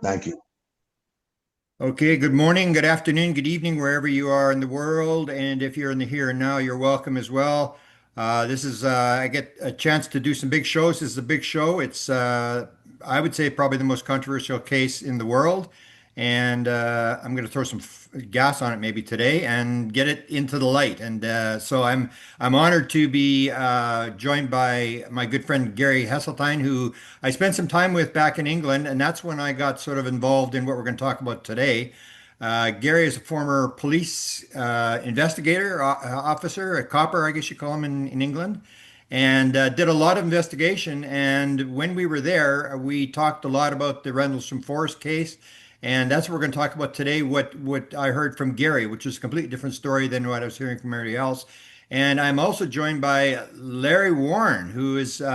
Thank you. Okay, good morning, good afternoon, good evening, wherever you are in the world. And if you're in the here and now, you're welcome as well. I get a chance to do some big shows. This is a big show. I would say, probably the most controversial case in the world. And I'm going to throw some gas on it maybe today and get it into the light. And I'm honored to be joined by my good friend Gary Heseltine, who I spent some time with back in England, and that's when I got sort of involved in what we're going to talk about today. Gary is a former police investigator, officer, a copper, I guess you call him in England, and did a lot of investigation. And when we were there, we talked a lot about the Rendlesham Forest case. And that's what we're going to talk about today. What I heard from Gary, which is a completely different story than what I was hearing from everybody else. And I'm also joined by Larry Warren, who is the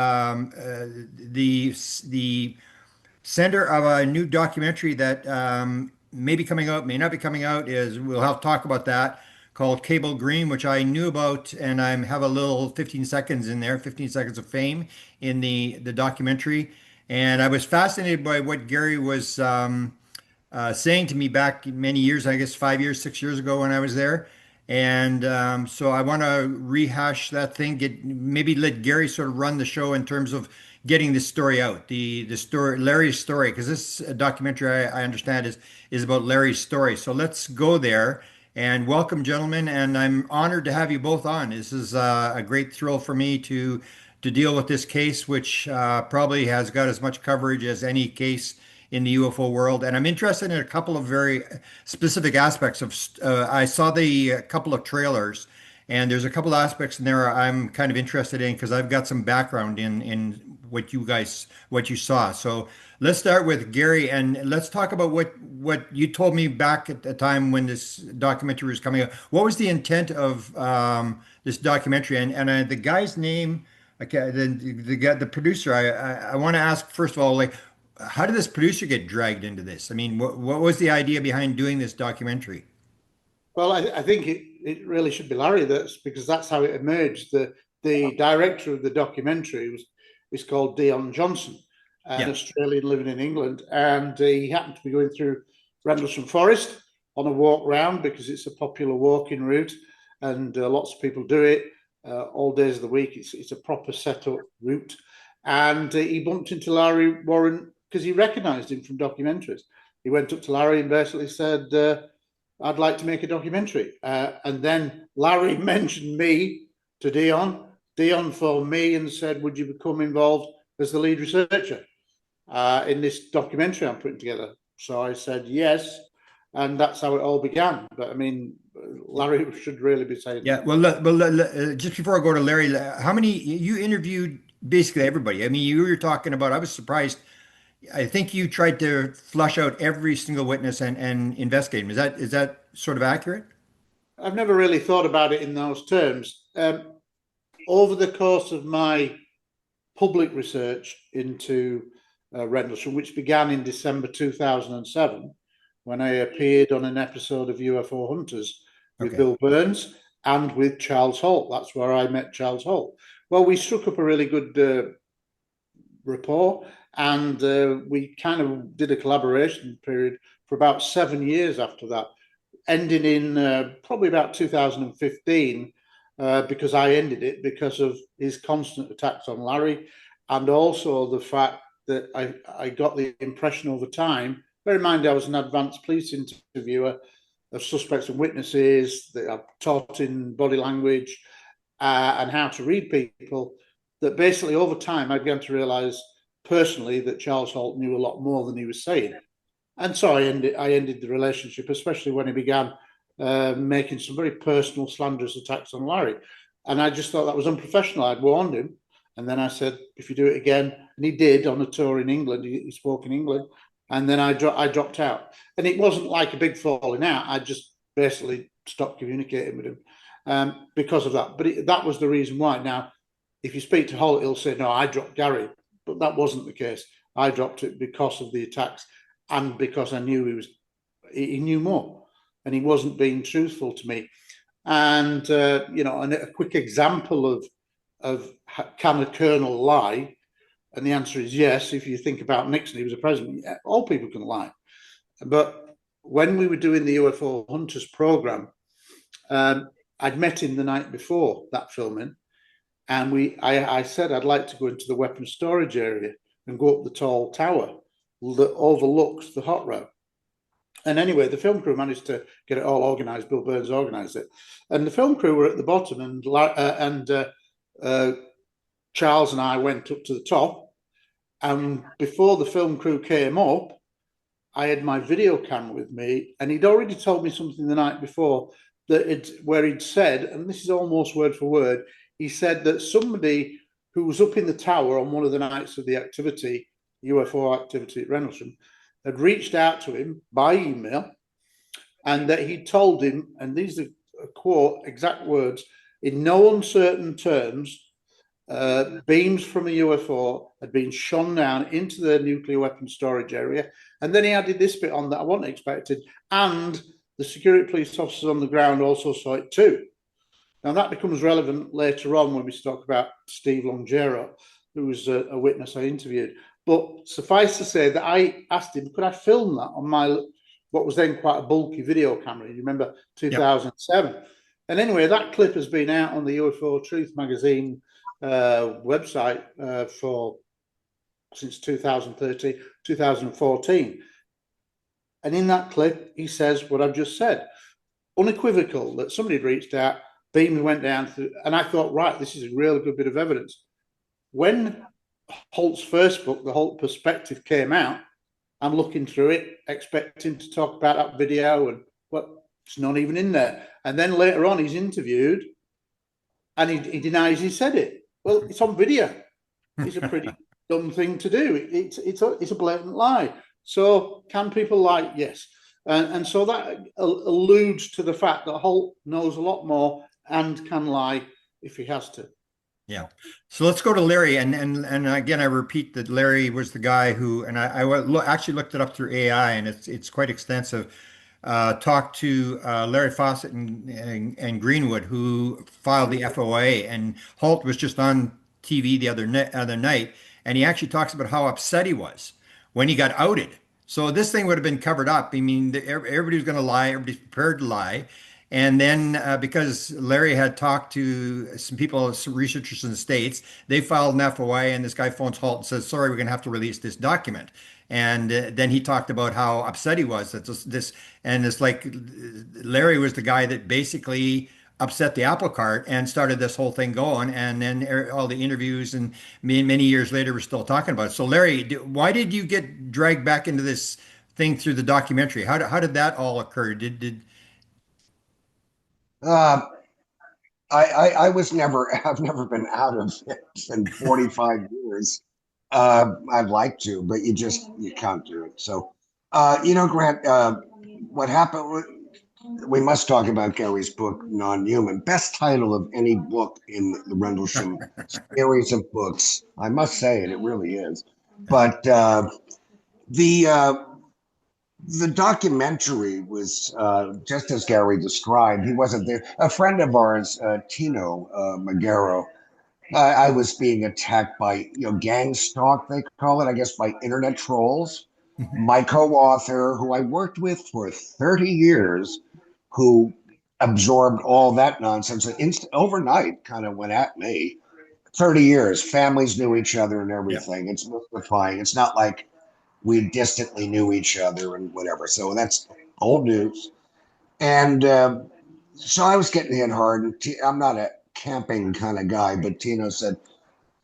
center of a new documentary that may be coming out, may not be coming out. Is We'll have to talk about that, called Capel Green, which I knew about, and I have a little 15 seconds in there, 15 seconds of fame in the documentary. And I was fascinated by what Gary was saying to me back many years, I guess 5 years, 6 years ago when I was there. And so I want to rehash that thing, maybe let Gary sort of run the show in terms of getting this story out, the story, Larry's story, because this documentary I understand is about Larry's story. So let's go there and welcome, gentlemen. And I'm honored to have you both on. This is a great thrill for me to deal with this case, which probably has got as much coverage as any case in the UFO world. And I'm interested in a couple of very specific aspects of. I saw the couple of trailers, and there's a couple of aspects in there I'm kind of interested in because I've got some background in what you saw. So let's start with Gary, and let's talk about what you told me back at the time when this documentary was coming out. What was the intent of this documentary? And the guy's name. Okay, the producer. I want to ask first of all, like, how did this producer get dragged into this? I mean, what was the idea behind doing this documentary? Well, I think it really should be Larry, because that's how it emerged. The director of the documentary is called Dion Johnson, an Australian living in England, and he happened to be going through Rendlesham Forest on a walk round because it's a popular walking route, and lots of people do it all days of the week. It's a proper set up route, and he bumped into Larry Warren because he recognised him from documentaries. He went up to Larry and basically said, I'd like to make a documentary. And then Larry mentioned me to Dion. Dion phoned me and said, would you become involved as the lead researcher in this documentary I'm putting together? So I said yes, and that's how it all began. But I mean, Larry should really be saying Yeah, just before I go to Larry, how many you interviewed? Basically everybody. I mean, you were talking about. I was surprised. I think you tried to flush out every single witness and investigate them. Is that sort of accurate? I've never really thought about it in those terms. Over the course of my public research into Rendlesham, which began in December 2007, when I appeared on an episode of UFO Hunters with Bill Burns and with Charles Halt. That's where I met Charles Halt. Well, we struck up a really good rapport, and we kind of did a collaboration period for about 7 years after that, ending in probably about 2015, because I ended it because of his constant attacks on Larry, and also the fact that I got the impression over time. Bear in mind, I was an advanced police interviewer of suspects and witnesses, that I've taught in body language and how to read people, that basically over time I began to realise personally that Charles Halt knew a lot more than he was saying. And so I ended the relationship, especially when he began making some very personal, slanderous attacks on Larry. And I just thought that was unprofessional. I'd warned him. And then I said, if you do it again, and he did on a tour in England, he spoke in England, and then I dropped out. And it wasn't like a big falling out. I just basically stopped communicating with him because of that. But that was the reason why. Now, if you speak to Holt, he'll say, no, I dropped Gary. But that wasn't the case. I dropped it because of the attacks and because I knew he knew more, and he wasn't being truthful to me. And and a quick example of can a colonel lie? And the answer is yes. If you think about Nixon, he was a president. Yeah, all people can lie. But when we were doing the UFO Hunters program, I'd met him the night before that filming, and I said I'd like to go into the weapons storage area and go up the tall tower that overlooks the hot rod. And anyway, the film crew managed to get it all organised. Bill Burns organised it, and the film crew were at the bottom, and Charles and I went up to the top. And before the film crew came up, I had my video camera with me, and he'd already told me something the night before where he'd said, and this is almost word for word, he said that somebody who was up in the tower on one of the nights of the activity, UFO activity at Rendlesham, had reached out to him by email, and that he told him, and these are quote exact words, in no uncertain terms, beams from a UFO had been shone down into the nuclear weapons storage area. And then he added this bit on that I wasn't expected, and the security police officers on the ground also saw it too. Now that becomes relevant later on when we talk about Steve Longero, who was a witness I interviewed. But suffice to say that I asked him, could I film that on my what was then quite a bulky video camera? You remember 2007? Yep. And anyway, that clip has been out on the UFO Truth magazine website for since 2013, 2014. And in that clip, he says what I've just said, unequivocal that somebody had reached out, beam went down through, and I thought, right, this is a really good bit of evidence. When Halt's first book, The Halt Perspective, came out, I'm looking through it, expecting to talk about that video, and well, it's not even in there. And then later on, he's interviewed, and he denies he said it. Well, it's on video. It's a pretty dumb thing to do. It's a blatant lie. So can people lie? Yes. And so that alludes to the fact that Halt knows a lot more and can lie if he has to. Yeah. So let's go to Larry. And again, I repeat that Larry was the guy who, and actually looked it up through AI, and it's quite extensive. Talked to Larry Fawcett and Greenwood, who filed the FOA, and Halt was just on TV the other night, and he actually talks about how upset he was when he got outed. So this thing would have been covered up. I mean, everybody was going to lie. Everybody's prepared to lie. And then because Larry had talked to some people, some researchers in the States, they filed an FOA, and this guy phones Halt and says, sorry, we're going to have to release this document. And then he talked about how upset he was that and it's like Larry was the guy that basically upset the apple cart and started this whole thing going. And then all the interviews and many years later, we're still talking about it. So Larry, why did you get dragged back into this thing through the documentary? How did that all occur? Did Uh, I was never, I've never been out of it in 45 years. I'd like to, but you can't do it. So, Grant, what happened, we must talk about Gary's book, Non-Human, best title of any book in the Rendlesham series of books. I must say it, it really is. But the, the documentary was just as Gary described. He wasn't there. A friend of ours, Tino Magaro, I was being attacked by gang stalk, they call it, I guess, by internet trolls. My co-author, who I worked with for 30 years, who absorbed all that nonsense, overnight kind of went at me. 30 years, families knew each other and everything. It's mystifying. It's not like we distantly knew each other and whatever. So that's old news. And so I was getting hit hard. And I'm not a camping kind of guy, but Tino said,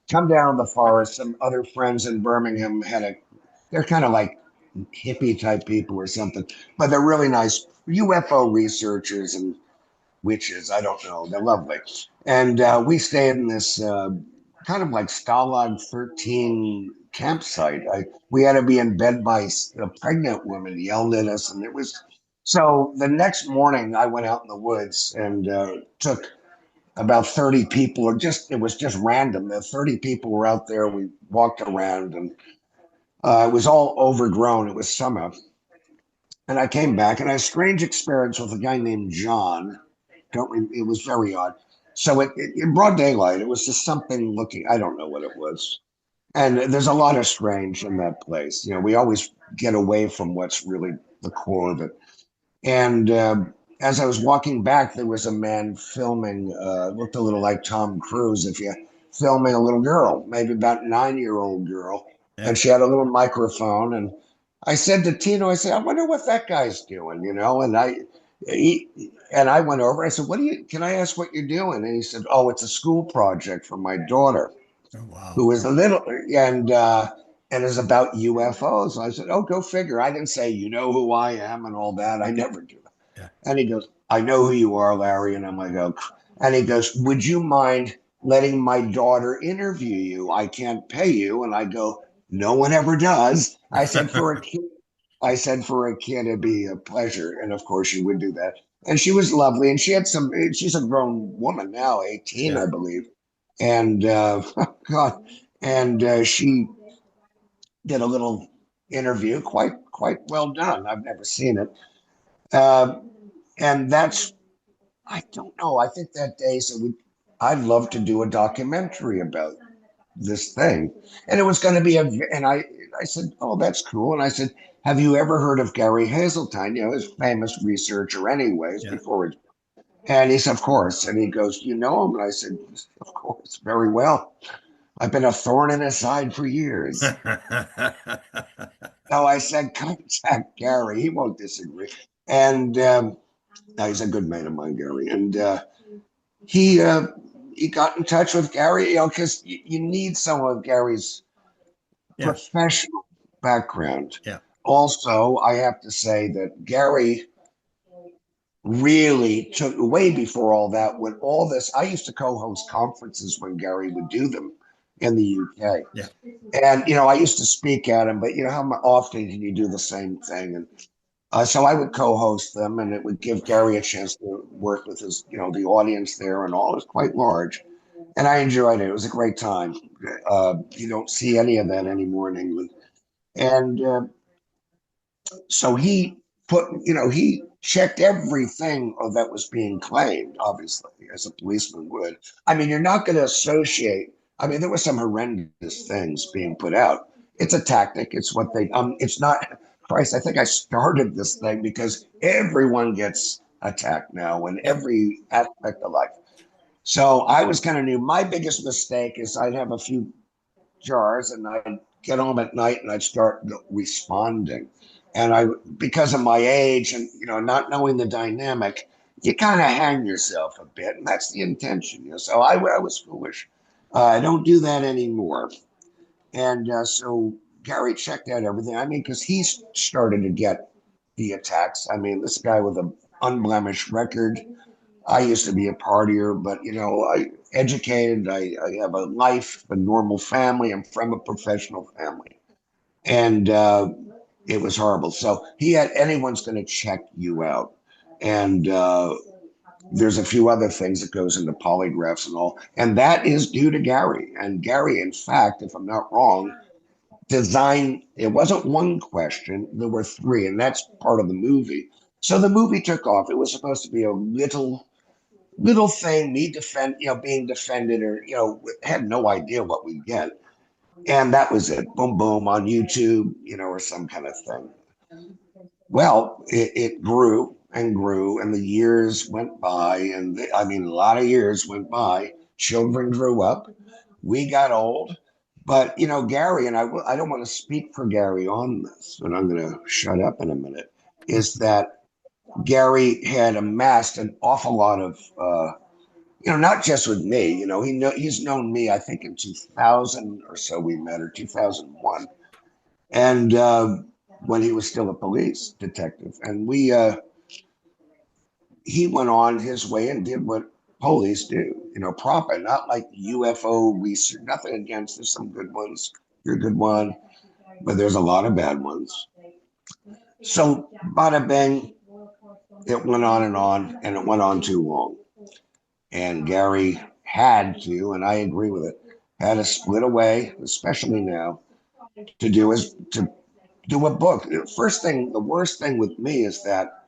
come down to the forest. Some other friends in Birmingham they're kind of like hippie type people or something, but they're really nice UFO researchers and witches. I don't know. They're lovely. And we stayed in this kind of like Stalag 13 campsite. We had to be in bed by a pregnant woman yelled at us. And it was so the next morning I went out in the woods and took about 30 people, it was just random. The 30 people were out there. We walked around and it was all overgrown. It was summer. And I came back and I had a strange experience with a guy named John. It was very odd. So in broad daylight, it was just something looking, I don't know what it was. And there's a lot of strange in that place. We always get away from what's really the core of it. And as I was walking back, there was a man filming, looked a little like Tom Cruise, if you filming a little girl, maybe about 9-year-old girl. Yeah. And she had a little microphone. And I said to Tino, I said, I wonder what that guy's doing. And I went over, I said, can I ask what you're doing? And he said, oh, it's a school project for my daughter Oh, wow. who is a little and is about UFOs. I said, "Oh, go figure." I didn't say, "You know who I am" and all that. I never do that. Yeah. And he goes, "I know who you are, Larry." And I'm like, "Oh," and he goes, "Would you mind letting my daughter interview you? I can't pay you." And I go, "No one ever does." I said, "For a kid." I said, "For a kid, it'd be a pleasure." And of course, she would do that. And she was lovely. And she's a grown woman now, 18, Yeah. I believe. And God, and she did a little interview, quite well done. I've never seen it, uh, and that's I don't know. I think that day so I'd love to do a documentary about this thing, and it was going to be and I said, oh, that's cool, and I said, have you ever heard of Gary Heseltine? His famous researcher, anyways, Yeah. before it. And he said, of course. And he goes, you know him? And I said, of course, very well. I've been a thorn in his side for years. So I said, contact Gary. He won't disagree. And no, he's a good mate of mine, Gary. And he uh, he got in touch with Gary, because you need some of Gary's Yeah. professional background. Yeah. Also, I have to say that Gary really took way before all that. When all this, I used to co-host conferences when Gary would do them in the UK. Yeah. And I used to speak at them, but how often can you do the same thing? And so I would co-host them, and it would give Gary a chance to work with the audience there and all. It was quite large, and I enjoyed it. It was a great time. You don't see any of that anymore in England. And so he checked everything that was being claimed, obviously, as a policeman would. I mean, you're not going to associate. I mean, there were some horrendous things being put out. It's a tactic. It's what it's not, Christ, I think I started this thing because everyone gets attacked now in Yeah. every aspect of life. So I was kind of new. My biggest mistake is I'd have a few jars and I'd get home at night and I'd start responding. And because of my age and not knowing the dynamic, you kind of hang yourself a bit, and that's the intention. So I was foolish. I don't do that anymore. And so Gary checked out everything. I mean, because he started to get the attacks. I mean, this guy with an unblemished record. I used to be a partier, but I educated. I have a life, a normal family. I'm from a professional family, and it was horrible. So he had anyone's going to check you out, and there's a few other things that goes into polygraphs and all, and that is due to Gary. And Gary, in fact, if I'm not wrong, designed. It wasn't one question; there were three, and that's part of the movie. So the movie took off. It was supposed to be a little thing, me being defended, or had no idea what we'd get, and that was it. Boom, boom on YouTube, or some kind of thing. Well, it grew and grew, and the years went by, and I mean, a lot of years went by. Children grew up, we got old, but Gary and I don't want to speak for Gary on this, and I'm going to shut up in a minute. Is that Gary had amassed an awful lot of not just with me. He's known me. I think in 2000 or so we met, or 2001, and when he was still a police detective, and he went on his way and did what police do. Proper, not like UFO research. Nothing against. There's some good ones. You're a good one, but there's a lot of bad ones. So bada bang, it went on, and it went on too long. And Gary had to, and I agree with it, had to split away, especially now, to do a book. The worst thing with me is that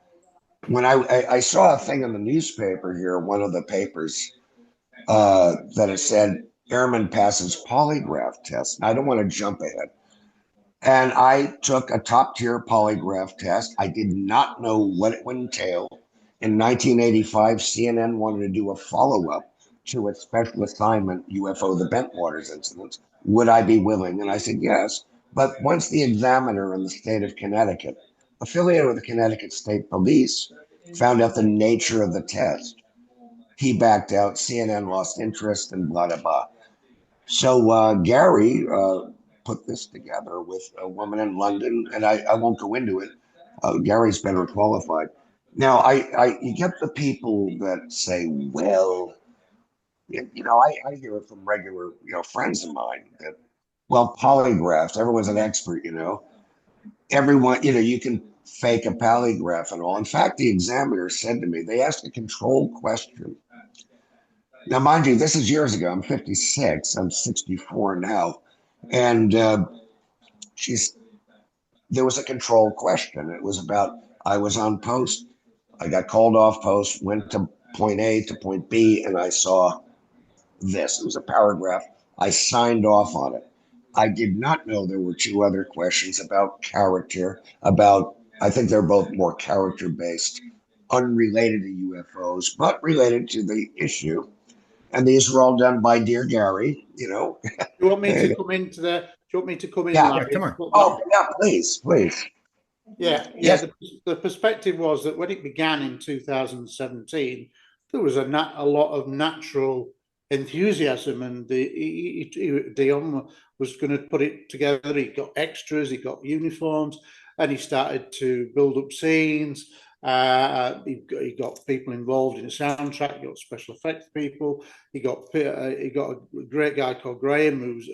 when I saw a thing in the newspaper here, one of the papers, that it said airman passes polygraph test. I don't want to jump ahead. And I took a top tier polygraph test. I did not know what it would entail. In 1985, CNN wanted to do a follow up to its special assignment, UFO, the Bentwaters incident. Would I be willing? And I said yes. But once the examiner in the state of Connecticut, affiliated with the Connecticut State Police, found out the nature of the test, he backed out. CNN lost interest and blah, blah, blah. So Gary put this together with a woman in London, and I won't go into it. Gary's better qualified. Now, you get the people that say, well, I hear it from regular, friends of mine that, well, polygraphs, everyone's an expert, everyone, you can fake a polygraph and all. In fact, the examiner said to me, they asked a control question. Now, mind you, this is years ago. I'm 56. I'm 64 now. And she's there was a control question. It was about I was on post. I got called off post, went to point A to point B, and I saw this. It was a paragraph. I signed off on it. I did not know there were two other questions about character, I think they're both more character based, unrelated to UFOs, but related to the issue. And these were all done by dear Gary, Do you want me to come into the? Do you want me to come in, Yeah. Larry? Yeah, come on. Oh, yeah, please. Yeah. Yes. The perspective was that when it began in 2017, there was a lot of natural enthusiasm, and Dion was going to put it together. He got extras, he got uniforms, and he started to build up scenes. He got people involved in the soundtrack. He got special effects people. He got a great guy called Graham, who's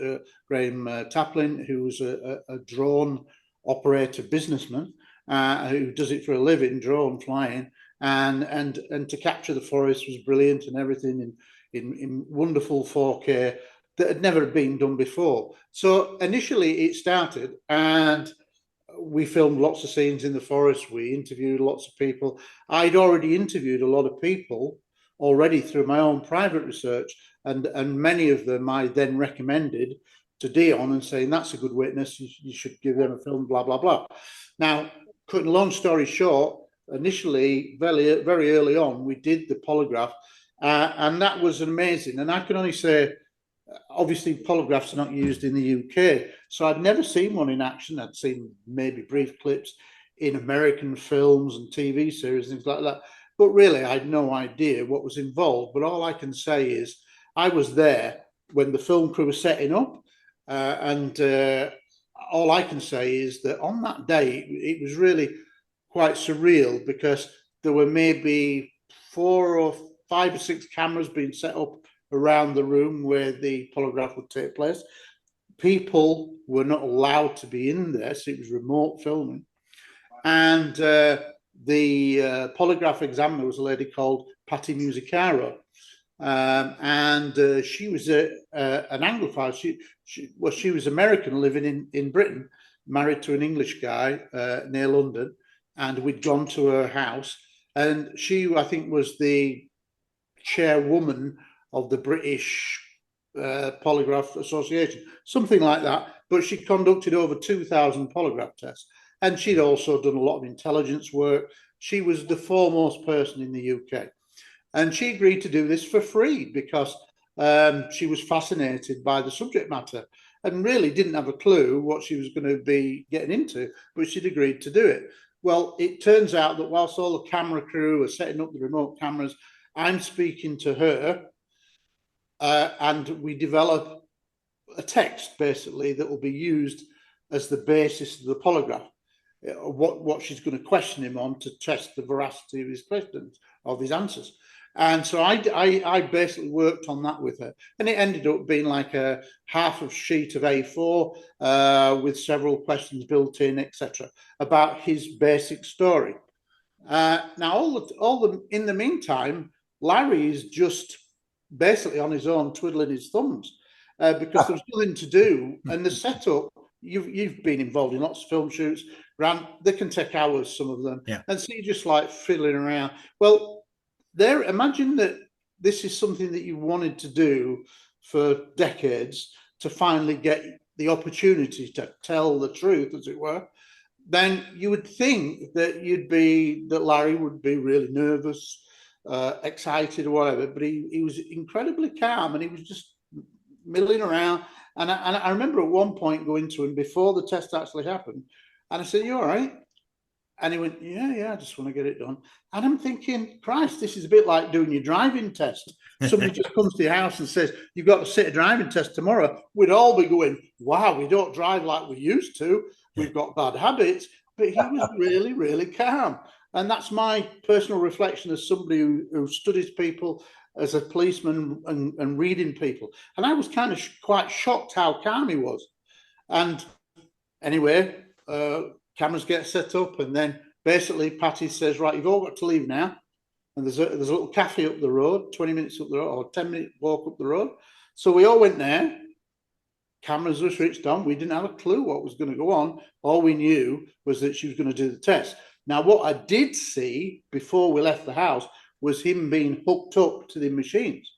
Graham Taplin, who was a drone operator businessman who does it for a living, drone flying, and to capture the forest was brilliant, and everything in wonderful 4K that had never been done before. So initially it started, and we filmed lots of scenes in the forest. We interviewed lots of people. I'd already interviewed a lot of people already through my own private research, and many of them I then recommended to Dion and saying, that's a good witness, you should give them a film, blah, blah, blah. Now, cutting a long story short, initially, very, very early on, we did the polygraph, and that was amazing. And I can only say, obviously, polygraphs are not used in the UK, so I'd never seen one in action. I'd seen maybe brief clips in American films and TV series, things like that. But really, I had no idea what was involved. But all I can say is I was there when the film crew was setting up, and all I can say is that on that day, it was really quite surreal, because there were maybe 4 or 5 or 6 cameras being set up around the room where the polygraph would take place. People were not allowed to be in there, so it was remote filming. And the polygraph examiner was a lady called Patty Musicaro. And she was an Anglophile. She was American, living in Britain, married to an English guy near London, and we'd gone to her house. And she, I think, was the chairwoman of the British Polygraph Association, something like that. But she conducted over 2,000 polygraph tests, and she'd also done a lot of intelligence work. She was the foremost person in the UK. And she agreed to do this for free because she was fascinated by the subject matter and really didn't have a clue what she was going to be getting into, but she'd agreed to do it. Well, it turns out that whilst all the camera crew are setting up the remote cameras, I'm speaking to her, and we develop a text basically that will be used as the basis of the polygraph. What she's going to question him on to test the veracity of his questions, of his answers. And so I basically worked on that with her, and it ended up being like a half a sheet of A4 with several questions built in, etc., about his basic story. Now, in the meantime, Larry is just basically on his own, twiddling his thumbs because there's nothing to do, and the setup. You've been involved in lots of film shoots, Grant. They can take hours, some of them, Yeah. and so you're just like fiddling around. Well, imagine that this is something that you wanted to do for decades to finally get the opportunity to tell the truth, as it were, then you would think that Larry would be really nervous, excited or whatever, but he was incredibly calm, and he was just milling around. And I remember at one point going to him before the test actually happened, and I said, "You all right?" And he went, yeah, I just want to get it done. And I'm thinking, Christ, this is a bit like doing your driving test. Somebody just comes to your house and says, you've got to sit a driving test tomorrow. We'd all be going, wow, we don't drive like we used to. We've got bad habits. But he was really, really calm. And that's my personal reflection as somebody who studies people as a policeman and reading people. And I was kind of quite shocked how calm he was. And anyway, cameras get set up, and then basically Patty says, right, you've all got to leave now. And there's a little cafe up the road, 20 minutes up the road, or 10-minute walk up the road. So we all went there. Cameras were switched on. We didn't have a clue what was going to go on. All we knew was that she was going to do the test. Now, what I did see before we left the house was him being hooked up to the machines.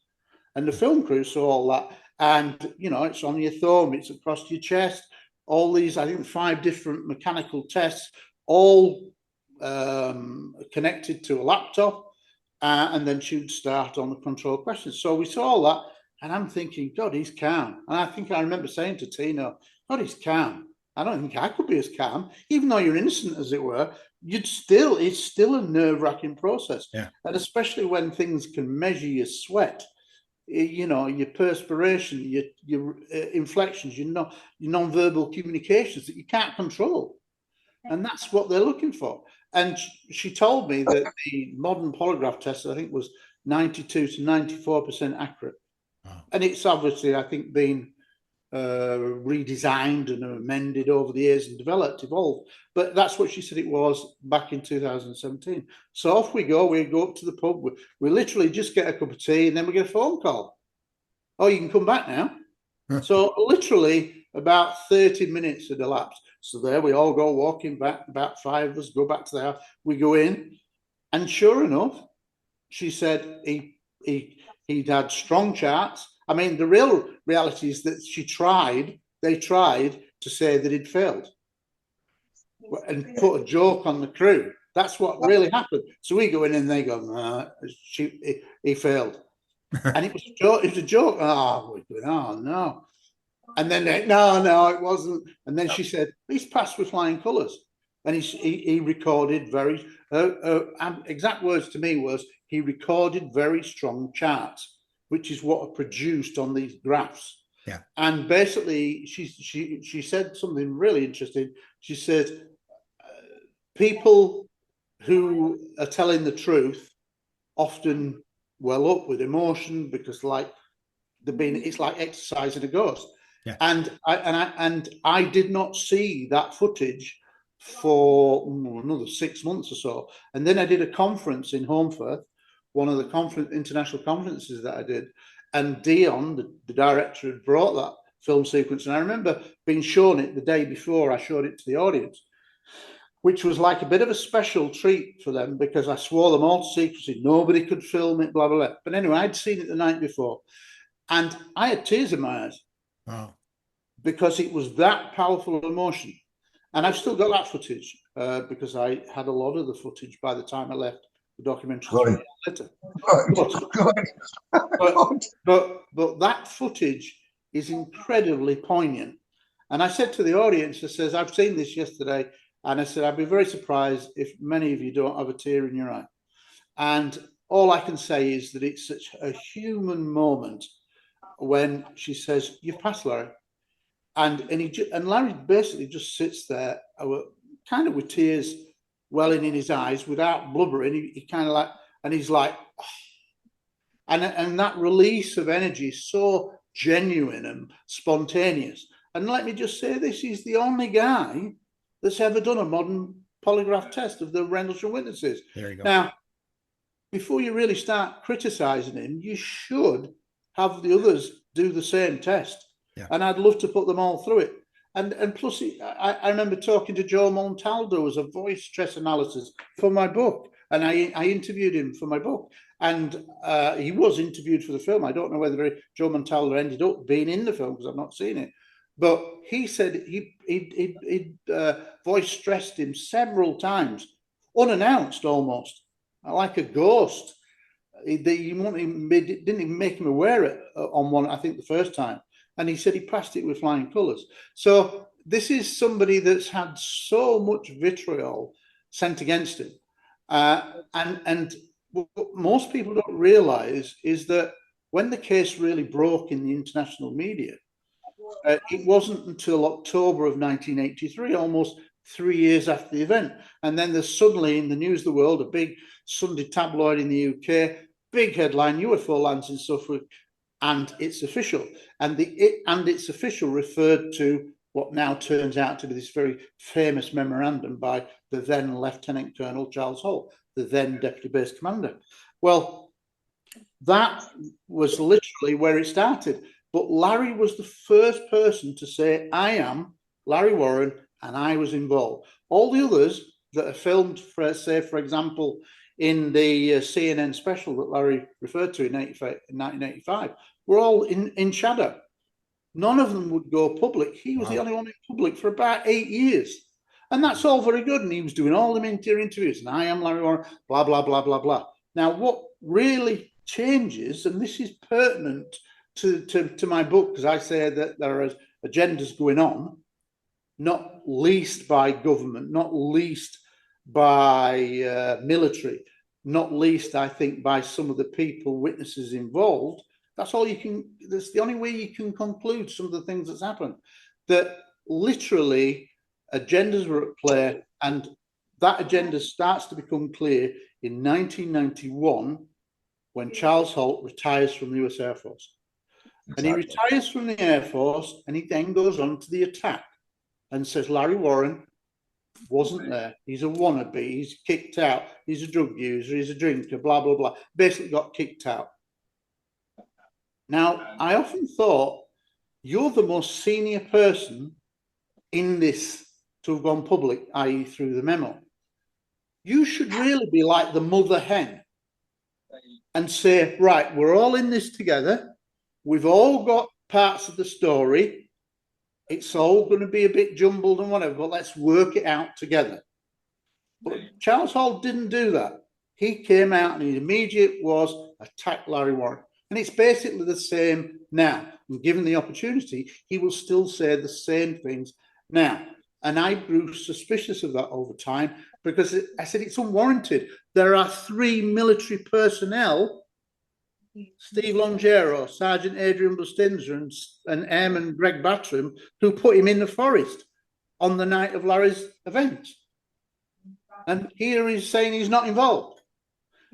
And the film crew saw all that. And, you know, it's on your thumb, it's across your chest. All these, I think, 5 different mechanical tests, all connected to a laptop, and then she would start on the control questions. So we saw all that, and I'm thinking, God, he's calm. And I think I remember saying to Tino, God, he's calm. I don't think I could be as calm, even though you're innocent, as it were. It's still a nerve-wracking process, and especially when things can measure your sweat. You know, your perspiration, your inflections, your non-verbal communications that you can't control. And that's what they're looking for. And she told me that the modern polygraph test, I think, was 92 to 94% accurate. Wow. And it's obviously, I think, been redesigned and amended over the years and evolved. But that's what she said it was back in 2017. So off we go up to the pub. We literally just get a cup of tea, and then we get a phone call. Oh, you can come back now. So literally about 30 minutes had elapsed. So there we all go walking back, about 5 of us go back to the house. We go in, and sure enough, she said he'd had strong charts. I mean, the real reality is that they tried to say that he'd failed and put a joke on the crew. That's what really happened. So we go in and they go, he failed. And it was a joke. Oh, we're going, oh no. And then no, it wasn't. And then she said, he's passed with flying colours. And he recorded very, exact words to me was, he recorded very strong charts, which is what are produced on these graphs. Yeah. And basically, she said something really interesting. She said, people who are telling the truth often well up with emotion, because it's like exercising a ghost. Yeah. And I did not see that footage for another 6 months or so. And then I did a conference in Holmfirth, one of the international conferences that I did, and Dion, the director, had brought that film sequence. And I remember being shown it the day before I showed it to the audience, which was like a bit of a special treat for them, because I swore them all to secrecy. Nobody could film it, blah, blah, blah. But anyway, I'd seen it the night before, and I had tears in my eyes. Wow. Because it was that powerful emotion. And I've still got that footage, because I had a lot of the footage by the time I left the documentary later. But that footage is incredibly poignant. And I said to the audience, I says, I've seen this yesterday, and I said, I'd be very surprised if many of you don't have a tear in your eye. And all I can say is that it's such a human moment when she says, you've passed, Larry. And Larry basically just sits there, kind of with tears welling in his eyes, without blubbering. He kind of like, and he's like, oh. And that release of energy is so genuine and spontaneous. And let me just say this, he's the only guy that's ever done a modern polygraph test of the Rendlesham witnesses. There you go. Now, before you really start criticising him, you should have the others do the same test. Yeah. And I'd love to put them all through it. And plus, I remember talking to Joe Montaldo as a voice stress analysis for my book. And I interviewed him for my book. And he was interviewed for the film. I don't know whether Joe Montalla ended up being in the film because I've not seen it. But he said he'd voice stressed him several times, unannounced almost, like a ghost. He didn't even make him aware on one, I think, the first time. And he said he passed it with flying colours. So this is somebody that's had so much vitriol sent against him. And what most people don't realise is that when the case really broke in the international media, it wasn't until October of 1983, almost 3 years after the event. And then there's suddenly in the News of the World, a big Sunday tabloid in the UK, big headline, UFO lands in Suffolk, and it's official. And it's official referred to what now turns out to be this very famous memorandum by the then Lieutenant Colonel Charles Halt, the then Deputy Base Commander. Well, that was literally where it started. But Larry was the first person to say, I am Larry Warren, and I was involved. All the others that are filmed, for example, in the CNN special that Larry referred to in 1985, were all in shadow. None of them would go public. He was the only one in public for about 8 years. And that's all very good. And he was doing all them interviews. And I am Larry Warren, blah, blah, blah, blah, blah. Now, what really changes, and this is pertinent to my book, because I say that there are agendas going on, not least by government, not least by military, not least, I think, by some of the people, witnesses involved. That's the only way you can conclude some of the things that's happened. That literally agendas were at play, and that agenda starts to become clear in 1991 when Charles Halt retires from the US Air Force. Exactly. And he retires from the Air Force, and he then goes on to the attack and says Larry Warren wasn't there. He's a wannabe. He's kicked out. He's a drug user. He's a drinker, blah, blah, blah. Basically got kicked out. Now, I often thought, you're the most senior person in this to have gone public, i.e. through the memo. You should really be like the mother hen and say, right, we're all in this together. We've all got parts of the story. It's all going to be a bit jumbled and whatever, but let's work it out together. But Charles Halt didn't do that. He came out and his immediate was attack Larry Warren. And it's basically the same now. And given the opportunity, he will still say the same things now. And I grew suspicious of that over time because I said it's unwarranted. There are 3 military personnel, Steve Longero, Sergeant Adrian Bustinza, and Airman Greg Battram, who put him in the forest on the night of Larry's event. And here he's saying he's not involved.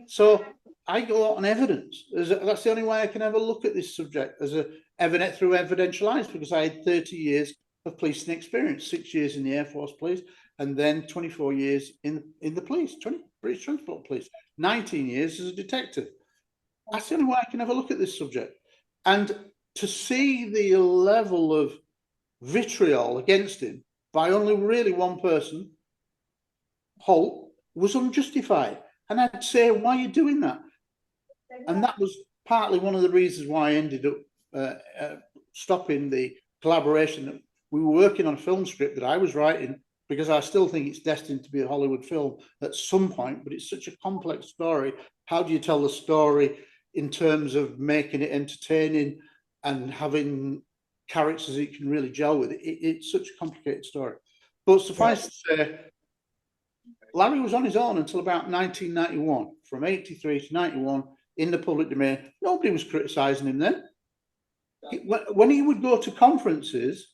So I go on evidence. That's the only way I can ever look at this subject, through evidential eyes, because I had 30 years of policing experience, 6 years in the Air Force Police, and then 24 years in the police, British Transport Police, 19 years as a detective. That's the only way I can ever look at this subject. And to see the level of vitriol against him by only really one person, Halt, was unjustified. And I'd say, why are you doing that? And that was partly one of the reasons why I ended up stopping the collaboration. We were working on a film script that I was writing because I still think it's destined to be a Hollywood film at some point, but it's such a complex story. How do you tell the story in terms of making it entertaining and having characters that you can really gel with? It's such a complicated story. But suffice to say, Larry was on his own until about 1991, from 83 to 91 in the public domain. Nobody was criticising him then. When he would go to conferences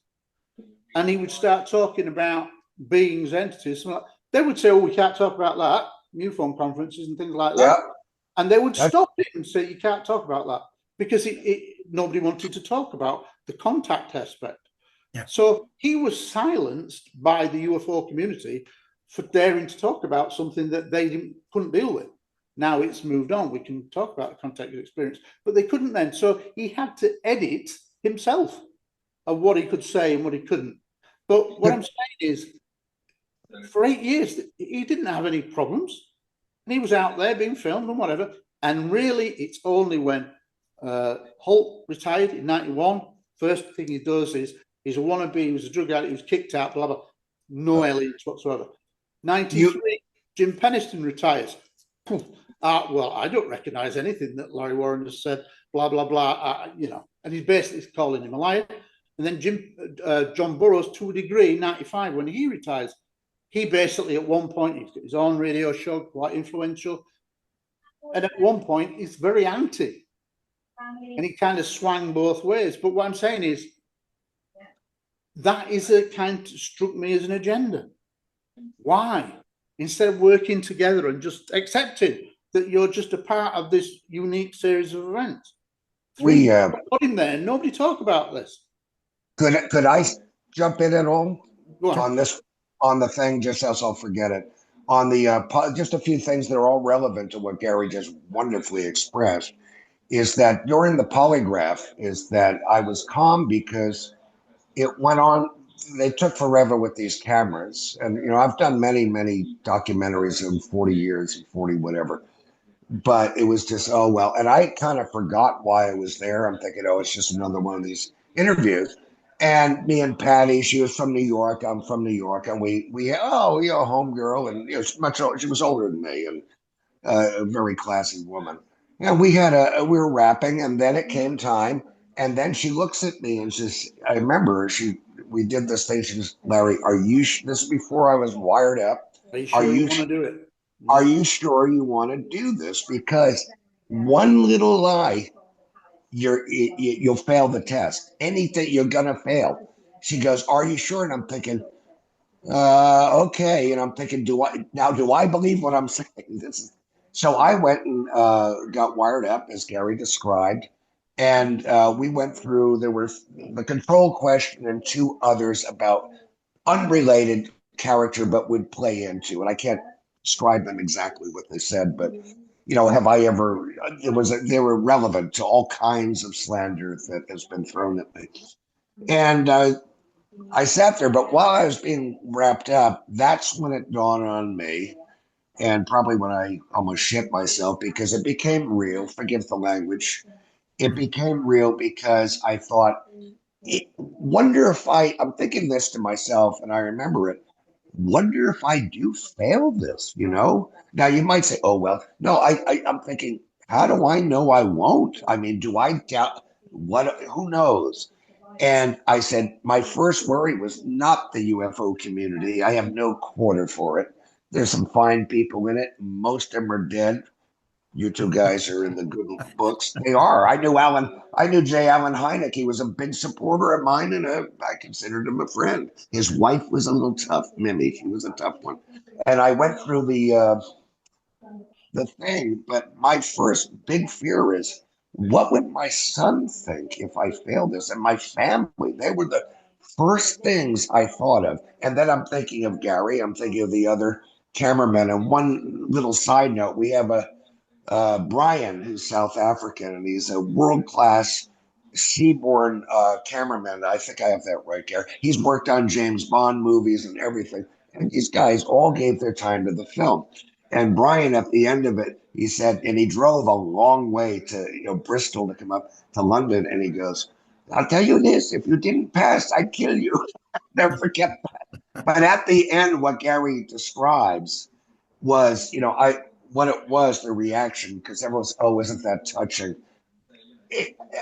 and he would start talking about beings, entities, they would say, oh, we can't talk about that, MUFON conferences and things like that. Yeah. And they would stop it and say, you can't talk about that, because nobody wanted to talk about the contact aspect. Yeah. So he was silenced by the UFO community for daring to talk about something that they couldn't deal with. Now it's moved on. We can talk about the contact experience, but they couldn't then. So he had to edit himself of what he could say and what he couldn't. But what I'm saying is, for 8 years, he didn't have any problems. And he was out there being filmed and whatever. And really, it's only when Halt retired in 91, first thing he does is he's a wannabe, he was a drug addict, he was kicked out, blah, blah, no allegiance whatsoever. 93, Jim Penniston retires. Well, I don't recognise anything that Larry Warren has said, blah, blah, blah, and he's basically calling him a liar. And then John Burroughs, to a degree, 95, when he retires, he basically, at one point, he's got his own radio show, quite influential. And at one point, he's very anti. And he kind of swung both ways. But what I'm saying is, that is a kind of struck me as an agenda. Why? Instead of working together and just accepting that you're just a part of this unique series of events. We put in there, nobody talk about this. Could I jump in at all on this, on the thing, just else I'll forget it, on the just a few things that are all relevant to what Gary just wonderfully expressed, is that during the polygraph is that I was calm because it went on. They took forever with these cameras, and I've done many documentaries in 40 years, 40 whatever, but it was just, oh well. And I kind of forgot why I was there. I'm thinking, oh, it's just another one of these interviews. And me and Patty, she was from New York, I'm from New York, and we oh, home girl, and she was older than me, and a very classy woman. And we were rapping, and then it came time, and then she looks at me and says, I remember we did this thing. She goes, Larry, are you? This is before I was wired up. Are you sure you want to do it? Are you sure you want to do this? Because one little lie, you'll fail the test. Anything, you're gonna fail. She goes, are you sure? And I'm thinking, okay. And I'm thinking, do I believe what I'm saying? So I went and got wired up as Gary described. And we went through, there were the control question and two others about unrelated character, but would play into, and I can't describe them exactly what they said, but have I ever, they were relevant to all kinds of slander that has been thrown at me. And I sat there, but while I was being wrapped up, that's when it dawned on me, and probably when I almost shit myself, because it became real. Forgive the language. It became real because I thought, wonder if I'm thinking this to myself, and I remember it. Wonder if I do fail this, Now you might say, oh, well, no, I'm thinking, how do I know I won't? I mean, do I doubt who knows? And I said, my first worry was not the UFO community. I have no quarter for it. There's some fine people in it. Most of them are dead. You two guys are in the good books. They are. I knew J. Allen Hynek. He was a big supporter of mine, and I considered him a friend. His wife was a little tough, Mimi. She was a tough one. And I went through the thing, but my first big fear is, what would my son think if I failed this? And my family, they were the first things I thought of. And then I'm thinking of Gary. I'm thinking of the other cameramen. And one little side note, we have Brian, who's South African, and he's a world-class seaborne cameraman. I think I have that right, Gary. He's worked on James Bond movies and everything. And these guys all gave their time to the film. And Brian, at the end of it, he said, and he drove a long way to Bristol to come up to London. And he goes, I'll tell you this, if you didn't pass, I'd kill you. Never forget that. But at the end, what Gary describes was, what it was, the reaction, because everyone's, oh, isn't that touching?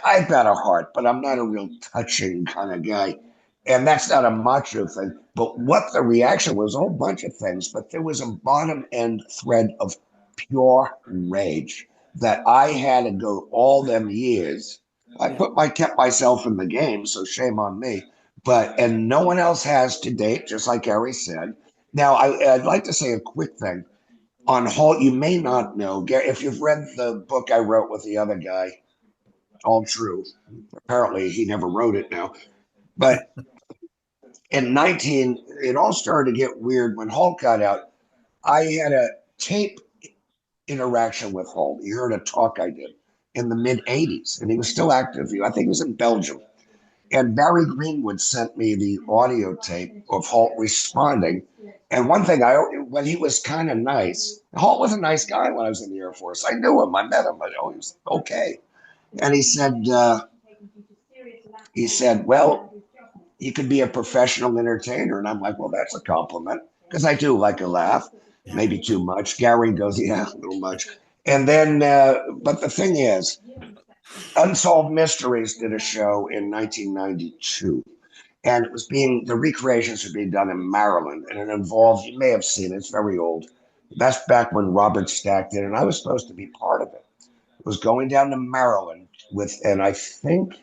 I've got a heart, but I'm not a real touching kind of guy. And that's not a macho thing. But what the reaction was, a whole bunch of things, but there was a bottom end thread of pure rage that I had to go all them years. I kept myself in the game, so shame on me. And no one else has to date, just like Gary said. Now, I'd like to say a quick thing. On Halt, you may not know, Gary, if you've read the book I wrote with the other guy, All True. Apparently, he never wrote it now. But it all started to get weird when Halt got out. I had a tape interaction with Halt. You heard a talk I did in the mid 80s, and he was still active. I think he was in Belgium. And Barry Greenwood sent me the audio tape of Halt responding. And one thing, when he was kind of nice, Halt was a nice guy when I was in the Air Force. I knew him, I met him. I know he was okay. And he said, well, you could be a professional entertainer. And I'm like, well, that's a compliment because I do like a laugh, Yeah. maybe too much. Gary goes, yeah, a little much. And then, but the thing is, Unsolved Mysteries did a show in 1992, and the recreations were being done in Maryland, and it involved, you may have seen it, it's very old. That's back when Robert Stack did, and I was supposed to be part of it. It was going down to Maryland and I think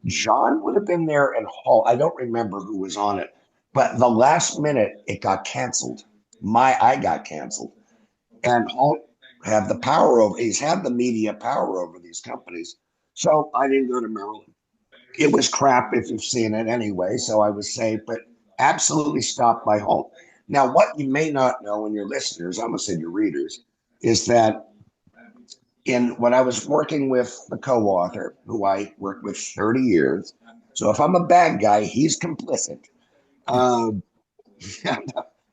John would have been there and Hall. I don't remember who was on it, but the last minute it got canceled. I got canceled, and Hall had the power over. He's had the media power over these companies, so I didn't go to Maryland. It was crap if you've seen it anyway, so I was safe, but absolutely stopped by Halt. Now, what you may not know, and your listeners, I almost said your readers, is that when I was working with the co-author, who I worked with 30 years, so if I'm a bad guy, he's complicit. Uh,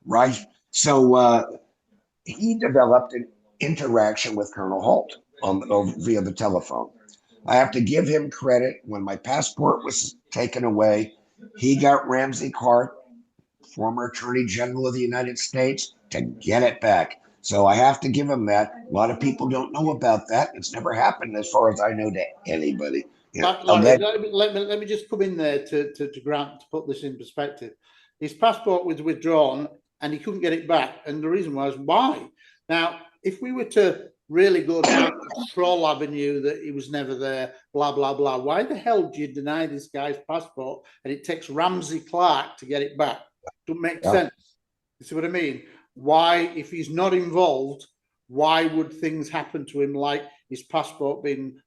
right? So he developed an interaction with Colonel Halt via the telephone. I have to give him credit. When my passport was taken away, he got Ramsey Clark, former Attorney General of the United States, to get it back. So I have to give him that. A lot of people don't know about that. It's never happened, as far as I know, to anybody. Larry, let me just come in there to Grant to put this in perspective. His passport was withdrawn and he couldn't get it back. And the reason was why? Now, if we were to really go down the troll avenue that he was never there, blah, blah, blah, why the hell do you deny this guy's passport and it takes Ramsey Clark to get it back? Doesn't make sense. You see what I mean? Why, if he's not involved, why would things happen to him like his passport being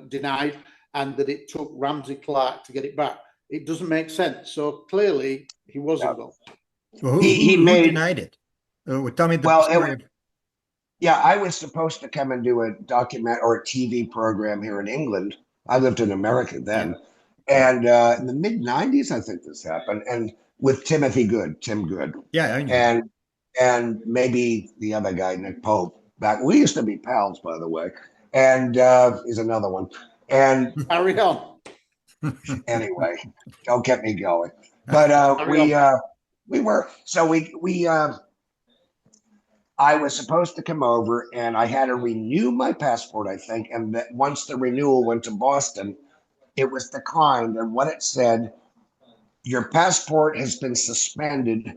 denied and that it took Ramsey Clark to get it back? It doesn't make sense. So clearly he was involved. So who, He who made, denied it? Tell me the well, story. yeah, I was supposed to come and do a document or a TV program here in England. I lived in America then. And in the mid 90s, I think this happened. And with Tim Good. Yeah, I know. And maybe the other guy, Nick Pope. We used to be pals, by the way. And he's another one. And Carry on. anyway, don't get me going. But we were so we I was supposed to come over and I had to renew my passport, I think. And that once the renewal went to Boston, it was declined. And what it said, your passport has been suspended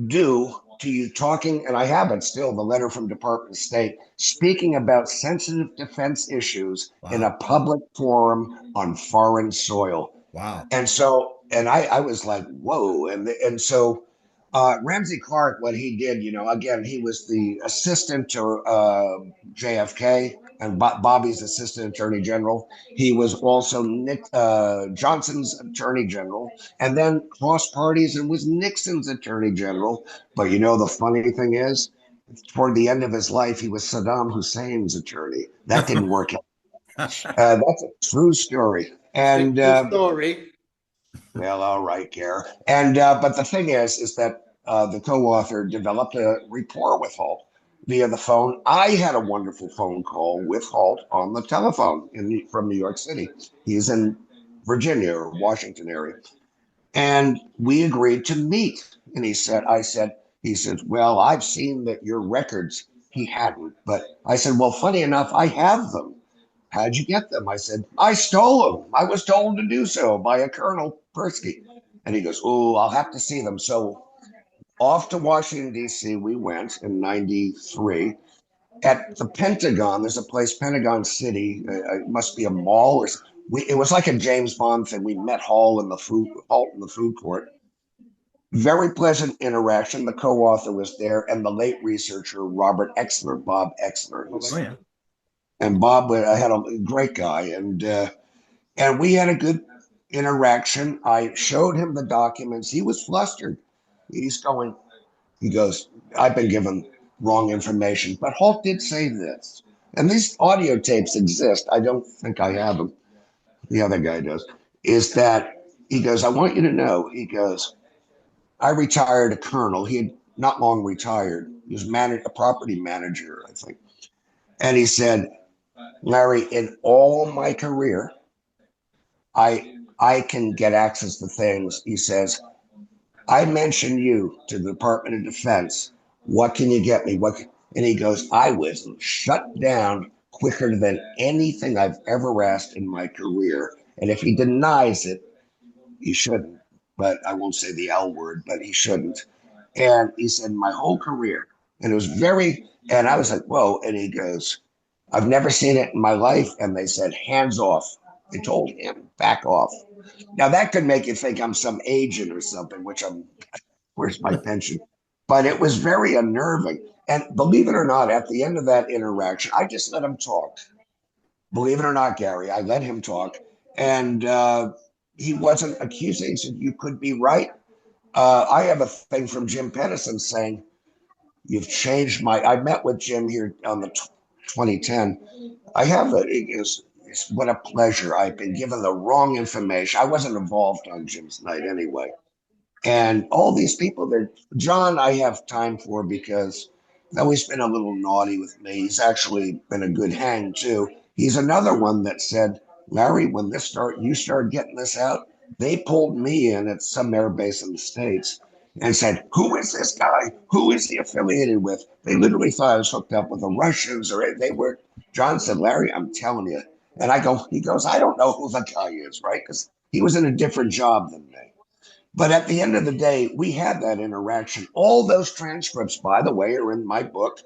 due to you talking, and I have it still, the letter from Department of State, speaking about sensitive defense issues in a public forum on foreign soil. Wow. And so, and I was like, whoa. And so Ramsey Clark, what he did, again, he was the assistant to JFK and Bobby's assistant attorney general. He was also Nick Johnson's attorney general, and then cross parties and was Nixon's attorney general. But the funny thing is, toward the end of his life, he was Saddam Hussein's attorney. That didn't work out. That's a true story. And story. well, all right, Gare. And but the thing is that the co-author developed a rapport with Halt via the phone. I had a wonderful phone call with Halt on the telephone from New York City. He's in Virginia or Washington area, and we agreed to meet. And he said, well, I've seen that your records. He hadn't, but I said, well, funny enough, I have them. How'd you get them? I said, I stole them. I was told to do so by a Colonel Persky. And he goes, oh, I'll have to see them. So off to Washington, D.C. we went in 93. At the Pentagon, there's a place, Pentagon City. It must be a mall. It was like a James Bond thing. We met Halt in the food court. Very pleasant interaction. The co-author was there, and the late researcher, Bob Exler. Oh, yeah. And Bob, I had a great guy, and we had a good interaction. I showed him the documents. He was flustered. He goes, I've been given wrong information, but Halt did say this. And these audio tapes exist. I don't think I have them. The other guy does. is that he goes, I want you to know, he goes, I retired a colonel. He had not long retired. He was a property manager, I think. And he said, Larry, in all my career, I can get access to things. He says, I mentioned you to the Department of Defense. What can you get me? And he goes, I was shut down quicker than anything I've ever asked in my career. And if he denies it, he shouldn't. But I won't say the L word, but he shouldn't. And he said, my whole career. And it was very, and I was like, whoa. And he goes, I've never seen it in my life. And they said, hands off. They told him, back off. Now that could make you think I'm some agent or something, which I'm, where's my pension? But it was very unnerving. And believe it or not, at the end of that interaction, I just let him talk. Believe it or not, Gary, I let him talk. And he wasn't accusing. He said, you could be right. I have a thing from Jim Pennison saying, you've changed my. I met with Jim here on the 2010. I have it. It's what a pleasure. I've been given the wrong information. I wasn't involved on Jim's night anyway. And all these people that John, I have time for because though he's been a little naughty with me, he's actually been a good hang too. He's another one that said, Larry, when you started getting this out, they pulled me in at some air base in the States and said, who is this guy? Who is he affiliated with? They literally thought I was hooked up with the Russians or they were. John said, Larry, I'm telling you. And he goes, I don't know who the guy is, right? Because he was in a different job than me. But at the end of the day, we had that interaction. All those transcripts, by the way, are in my book,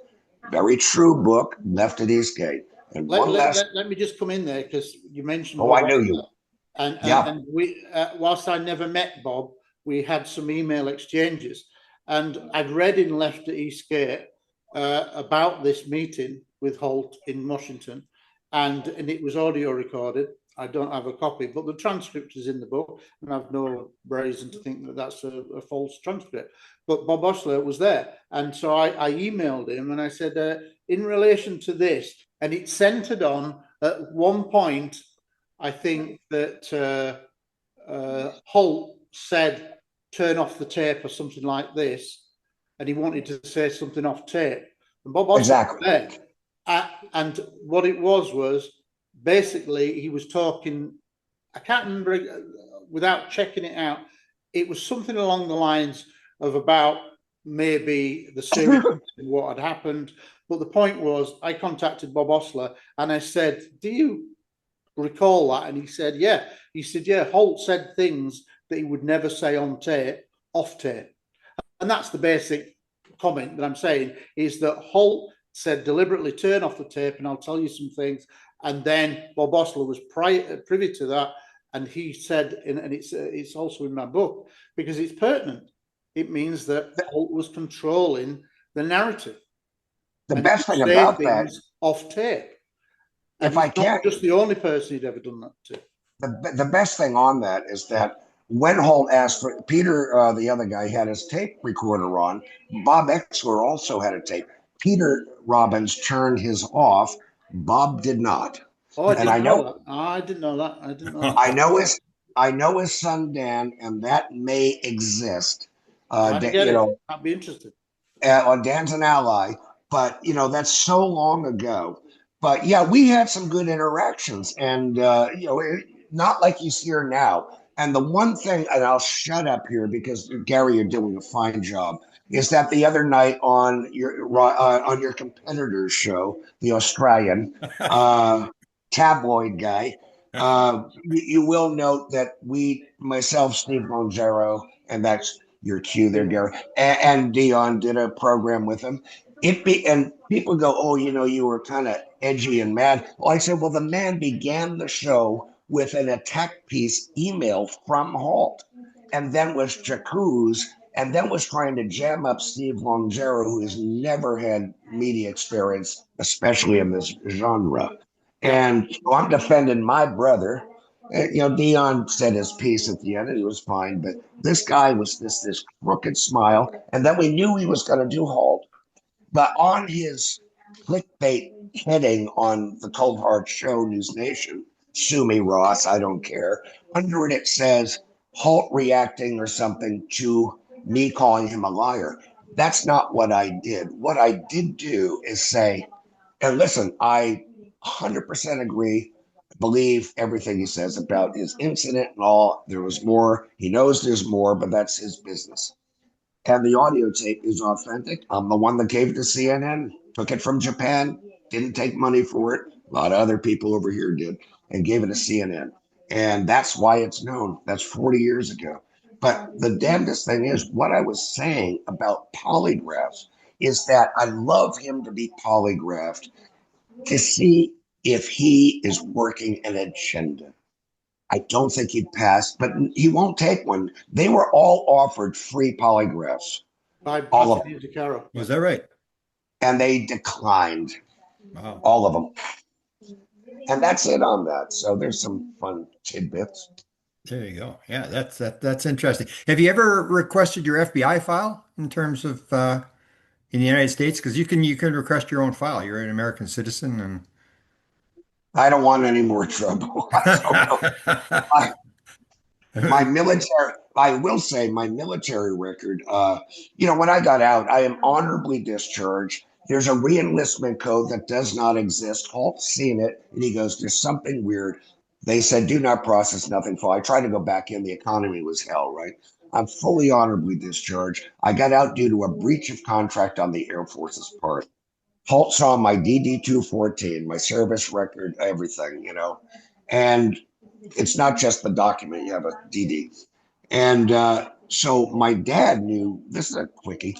very true book, Left at Eastgate. And Let, one let, last, let, let me just come in there because you mentioned oh, Bob I knew you. Osler. And, and, Yeah, and we, whilst I never met Bob, we had some email exchanges. And I'd read in Left at Eastgate about this meeting with Halt in Washington, and it was audio recorded. I don't have a copy, but the transcript is in the book, and I've no reason to think that that's a false transcript. But Bob Osler was there, and so I emailed him and I said, in relation to this, and it centered on at one point, I think that Holt said, turn off the tape or something like this, and he wanted to say something off tape. And Bob Osler was exactly. there. And what it was basically he was talking, I can't remember without checking it out, it was something along the lines of about maybe the seriousness of what had happened. But the point was, I contacted Bob Osler and I said, do you recall that? And he said, yeah. He said, yeah, Holt said things that he would never say on tape, off tape. And that's the basic comment that I'm saying, is that Holt said deliberately turn off the tape and I'll tell you some things. And then Bob Osler was privy to that. And he said, and it's also in my book, because it's pertinent. It means that Holt was controlling the narrative. The And best thing say about that, things off tape. And if I he's can, not just the only person he'd ever done that to. the best thing on that is that when Holt asked for Peter, the other guy had his tape recorder on. Bob Exler also had a tape. Peter Robbins turned his off. Bob did not. Oh, I And didn't know that. Oh, I didn't know that. I didn't know that. I know his son Dan, and that may exist. I get it. I'd be interested. Dan's an ally, but that's so long ago. But yeah, we had some good interactions, and not like you see her now. And the one thing, and I'll shut up here because Gary, you're doing a fine job. Is that the other night on your competitor's show, the Australian tabloid guy? You will note that myself, Steve Longero, and that's your cue there, Gary, and Dion did a program with him. And people go, oh, you were kind of edgy and mad. Well, I said, well, the man began the show with an attack piece email from Halt, and then was Jacuz, and then was trying to jam up Steve Longero, who has never had media experience, especially in this genre. Yeah. And so I'm defending my brother. Dion said his piece at the end, and he was fine. But this guy was this crooked smile, and then we knew he was going to do Halt. But on his clickbait heading on the Coulthart Show, News Nation, Sue me, Ross. I don't care. Under it says Halt reacting or something to me calling him a liar. That's not what I did. What I did do is say, and listen, I 100% agree, believe everything he says about his incident and all. There was more. He knows there's more, but that's his business. And the audio tape is authentic. I'm the one that gave it to CNN, took it from Japan, didn't take money for it. A lot of other people over here did, and gave it to CNN. And that's why it's known. That's 40 years ago. But the damnedest thing is, what I was saying about polygraphs is that I love him to be polygraphed to see if he is working an agenda. I don't think he'd pass, but he won't take one. They were all offered free polygraphs, By all of Pasadena Caro. Was that right? and they declined Wow. all of them. And that's it on that. So there's some fun tidbits. There you go. Yeah, that's interesting. Have you ever requested your FBI file in terms of in the United States? Because you can request your own file. You're an American citizen, and I don't want any more trouble. I don't know. I, my military, I will say my military record, when I got out, I am honorably discharged. There's a reenlistment code that does not exist. Halt's seen it, and he goes, there's something weird. They said, do not process nothing for. I tried to go back in. The economy was hell, right? I'm fully honorably discharged. I got out due to a breach of contract on the Air Force's part. Halt saw my DD 214, my service record, everything. And it's not just the document, you have a DD. And so my dad knew this is a quickie.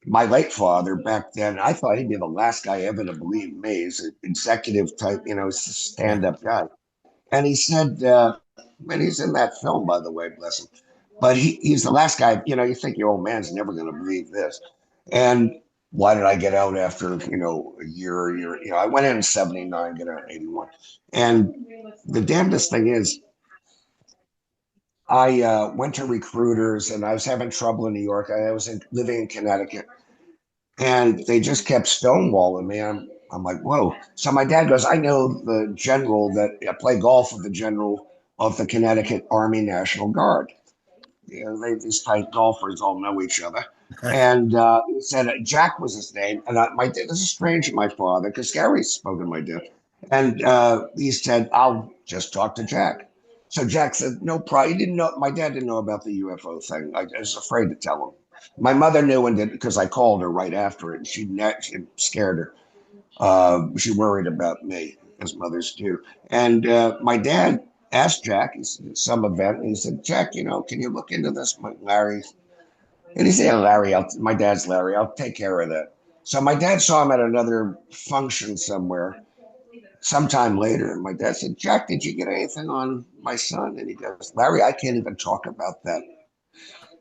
My late father back then, I thought he'd be the last guy ever to believe me. He's an executive type, yeah. stand up guy. And he said, and he's in that film, by the way, bless him. But he's the last guy, you think your old man's never going to believe this. And why did I get out after, a year? I went in 79, get out in 81. And the damnedest thing is, I went to recruiters and I was having trouble in New York. I was living in Connecticut and they just kept stonewalling me. I'm like, whoa. So my dad goes, I know the general that I play golf with the general of the Connecticut Army National Guard. These tight golfers all know each other. And he said Jack was his name. And this is strange to my father because Gary spoke to my dad. And he said, I'll just talk to Jack. So Jack said, no problem. He didn't know. My dad didn't know about the UFO thing. I was afraid to tell him. My mother knew and did because I called her right after it. And she scared her. She worried about me, as mothers do. And my dad asked Jack, he's at some event, and he said, Jack, can you look into this, Larry? And he said, yeah, Larry, my dad's Larry, I'll take care of that. So my dad saw him at another function somewhere sometime later. And my dad said, Jack, did you get anything on my son? And he goes, Larry, I can't even talk about that.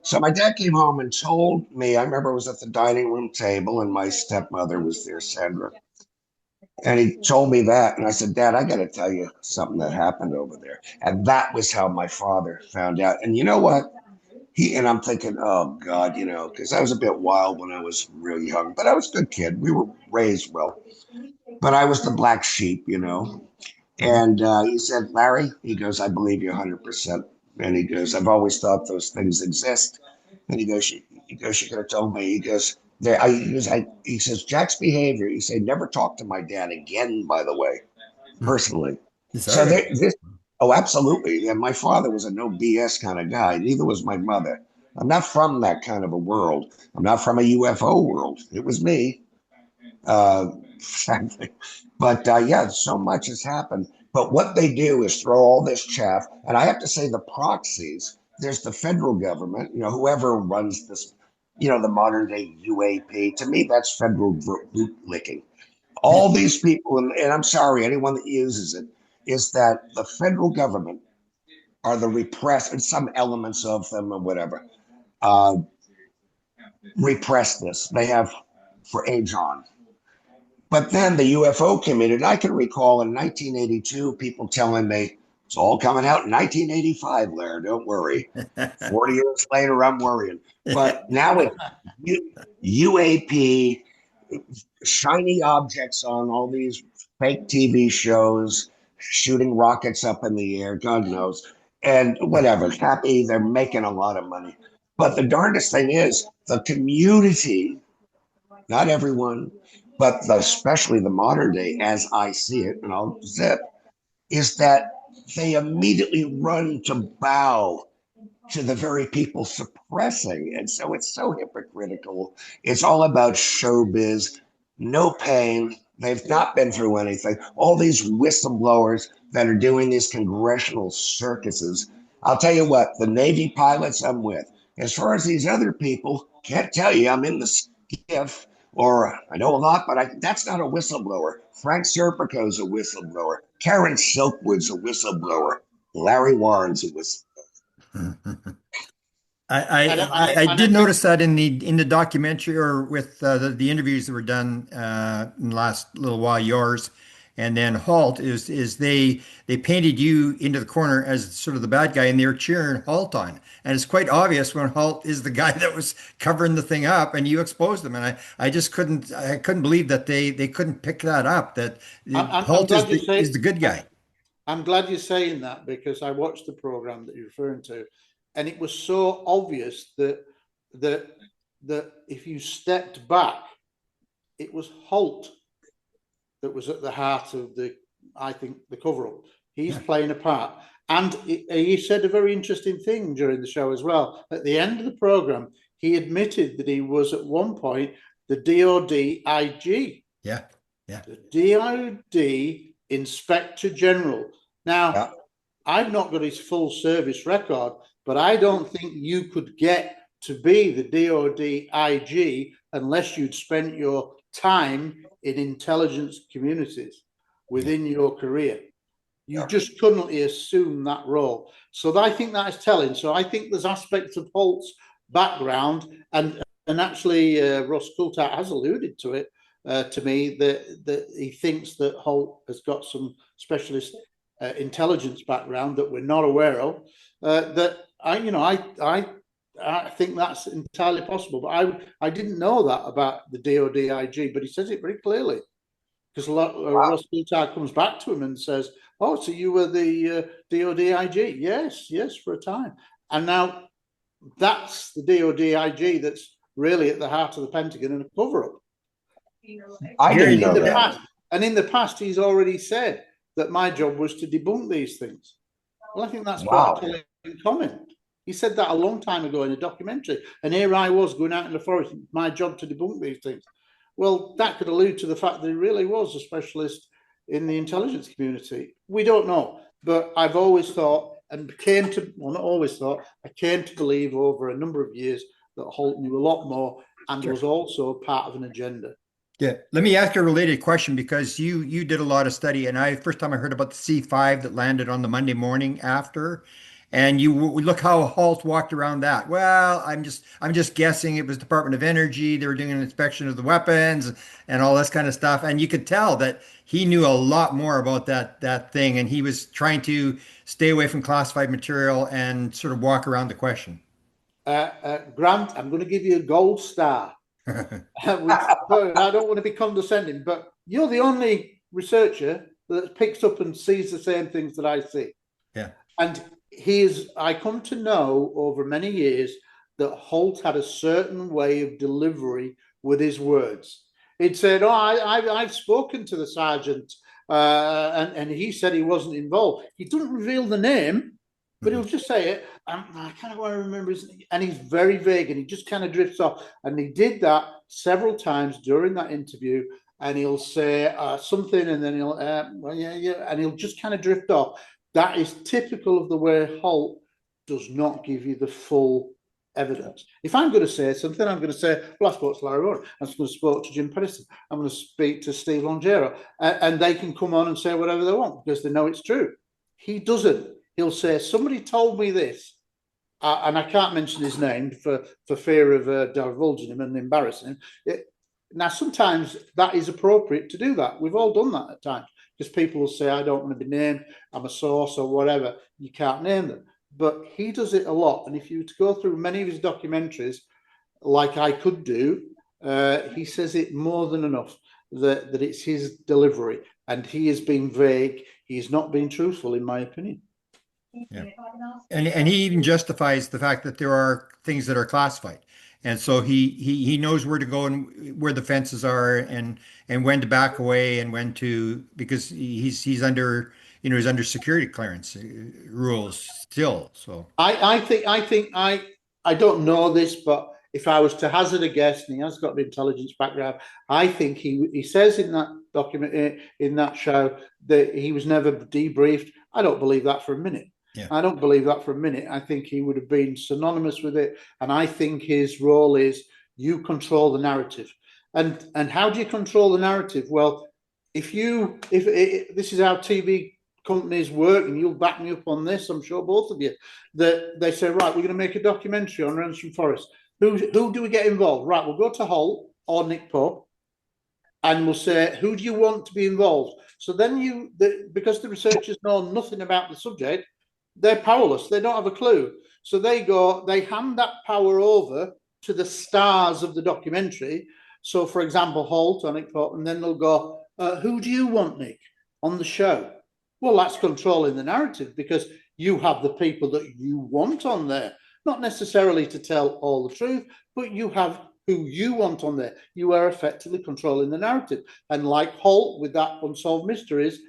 So my dad came home and told me, I remember I was at the dining room table and my stepmother was there, Sandra. And he told me that. And I said, Dad, I got to tell you something that happened over there. And that was how my father found out. And you know what? And I'm thinking, oh God, because I was a bit wild when I was real young, but I was a good kid. We were raised well, but I was the black sheep. Mhm. And he said, Larry, he goes, I believe you 100%. And he goes, I've always thought those things exist. And she could have told me. He goes, he says, Jack's behavior. He said, never talk to my dad again, by the way, personally. Is that So right? oh, absolutely. And my father was a no BS kind of guy. Neither was my mother. I'm not from that kind of a world. I'm not from a UFO world. It was me. Uh, but yeah, so much has happened. But what they do is throw all this chaff. And I have to say, the proxies, there's the federal government, whoever runs this, the modern day UAP. To me, that's federal boot licking. All these people, and I'm sorry, anyone that uses it, is that the federal government are the repressed, and some elements of them or whatever, uh, repress this. They have for age on. But then the UFO community, I can recall in 1982, people telling me it's all coming out in 1985, Larry, don't worry. 40 years later, I'm worrying. But now it's UAP, shiny objects on all these fake TV shows, shooting rockets up in the air, God knows, and whatever, happy, they're making a lot of money. But the darndest thing is the community, not everyone, but especially the modern day, as I see it, and I'll zip, is that they immediately run to bow to the very people suppressing. And so it's so hypocritical. It's all about showbiz, no pain. They've not been through anything. All these whistleblowers that are doing these congressional circuses. I'll tell you what, the Navy pilots I'm with, as far as these other people, can't tell you I'm in the skiff or I know a lot, but that's not a whistleblower. Frank Serpico's a whistleblower. Karen Silkwood's a whistleblower. Larry Warren's a whistleblower. I did notice that in the documentary or with the interviews that were done in the last little while, yours and then Halt is they painted you into the corner as sort of the bad guy and they were cheering Halt on. And it's quite obvious when Halt is the guy that was covering the thing up and you exposed him. And I just couldn't believe that they couldn't pick that up, that I'm Halt glad you is the good guy. I'm glad you're saying that because I watched the program that you're referring to, and it was so obvious that that if you stepped back, it was Holt that was at the heart of I think, the cover-up. He's playing a part. And he said a very interesting thing during the show as well. At the end of the program, he admitted that he was at one point the DOD IG. Yeah, yeah. The DOD Inspector General. Now, I've not got his full service record, but I don't think you could get to be the DOD IG unless you'd spent your time in intelligence communities within your career. You just couldn't assume that role. So I think that is telling. So I think there's aspects of Holt's background, and actually Ross Coulthart has alluded to it to me, that he thinks that Holt has got some specialist intelligence background that we're not aware of. That I think that's entirely possible. But I didn't know that about the DOD IG, but he says it very clearly. Because Ross Coulthart comes back to him and says, "Oh, so you were the DOD IG?" Yes, for a time. And now that's the DOD IG that's really at the heart of the Pentagon and a cover-up. I didn't know that. And in the past, he's already said that my job was to debunk these things. Well, I think that's quite a telling comment. He said that a long time ago in a documentary. And here I was going out in the forest, my job to debunk these things. Well, that could allude to the fact that he really was a specialist in the intelligence community. We don't know. But I've always thought, and not always thought, I came to believe over a number of years that Holt knew a lot more and was also part of an agenda. Yeah, let me ask you a related question because you did a lot of study, and first time I heard about the C5 that landed on the Monday morning after, and you look how Halt walked around that. Well, I'm just guessing it was Department of Energy. They were doing an inspection of the weapons and all this kind of stuff, and you could tell that he knew a lot more about that thing, and he was trying to stay away from classified material and sort of walk around the question. Grant, I'm going to give you a gold star. I don't want to be condescending, but you're the only researcher that picks up and sees the same things that I see. Yeah. And I come to know over many years that Holt had a certain way of delivery with his words. He'd said, "Oh, I've spoken to the sergeant, and he said he wasn't involved." He doesn't reveal the name, but he'll just say it. I kind of want to remember his name. And he's very vague and he just kind of drifts off. And he did that several times during that interview. And he'll say something and then he'll, and he'll just kind of drift off. That is typical of the way Holt does not give you the full evidence. If I'm going to say something, I'm going to say, "Well, I spoke to Larry Warren. I'm going to speak to Jim Pedersen. I'm going to speak to Steve Longero." And they can come on and say whatever they want because they know it's true. He doesn't. He'll say, "Somebody told me this," and I can't mention his name for fear of divulging him and embarrassing him. Now, sometimes that is appropriate to do that. We've all done that at times because people will say, "I don't want to be named, I'm a source," or whatever. You can't name them. But he does it a lot. And if you were to go through many of his documentaries, like I could do, he says it more than enough that it's his delivery. And he is being vague. he's not being truthful, in my opinion. Yeah. And he even justifies the fact that there are things that are classified. And so he knows where to go and where the fences are and when to back away and when to, because he's under, he's under security clearance rules still. So I don't know this, but if I was to hazard a guess, and he has got an intelligence background, I think he says in that document, in that show, that he was never debriefed. I don't believe that for a minute. yeah. I don't believe that for a minute. I think he would have been synonymous with it, and I think his role is you control the narrative. And how do you control the narrative? Well, if this is how TV companies work, and you'll back me up on this, I'm sure both of you, that they say, right, we're going to make a documentary on Rendlesham Forest. Who do we get involved? Right, we'll go to Halt or Nick Pope, and we'll say, who do you want to be involved? So then because the researchers know nothing about the subject, they're powerless. They don't have a clue. So they hand that power over to the stars of the documentary. So, for example, Halt or Nick Pope, and then they'll go, who do you want, Nick, on the show? Well, that's controlling the narrative, because you have the people that you want on there, not necessarily to tell all the truth, but you have who you want on there. You are effectively controlling the narrative. And like Halt with that Unsolved Mysteries,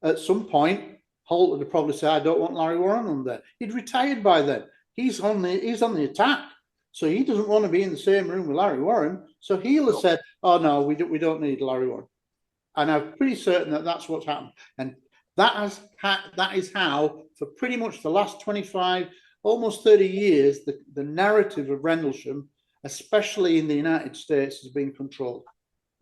at some point, Halt would have probably said, I don't want Larry Warren on there. He'd retired by then. He's on the attack. So he doesn't want to be in the same room with Larry Warren. So he'll have said, oh, no, we don't need Larry Warren. And I'm pretty certain that that's what's happened. And that is how, for pretty much the last 25, almost 30 years, the narrative of Rendlesham, especially in the United States, has been controlled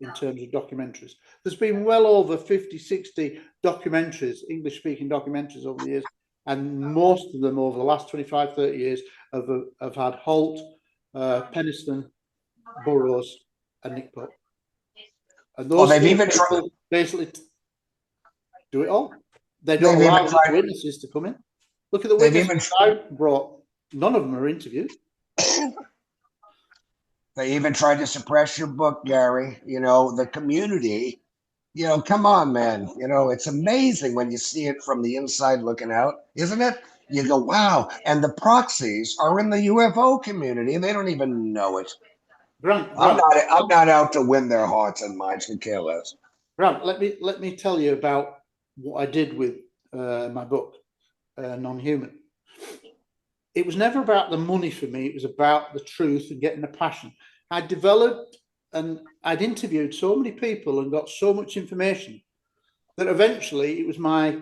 in terms of documentaries. There's been well over 50, 60 documentaries, English-speaking documentaries over the years, and most of them over the last 25, 30 years have had Halt, Penniston, Burroughs, and Nick Pope. And those they've even tried, basically do it all. They don't allow witnesses to come in. Look at the witnesses I brought. None of them are interviewed. They even tried to suppress your book, Gary. The community, come on, man. It's amazing when you see it from the inside looking out, isn't it? You go, wow. And the proxies are in the UFO community, and they don't even know it. Grant, I'm not out to win their hearts and minds, who care less. Grant, let me tell you about what I did with my book, Non-Human. It was never about the money for me. It was about the truth and getting the passion. I developed and I'd interviewed so many people and got so much information that eventually it was my,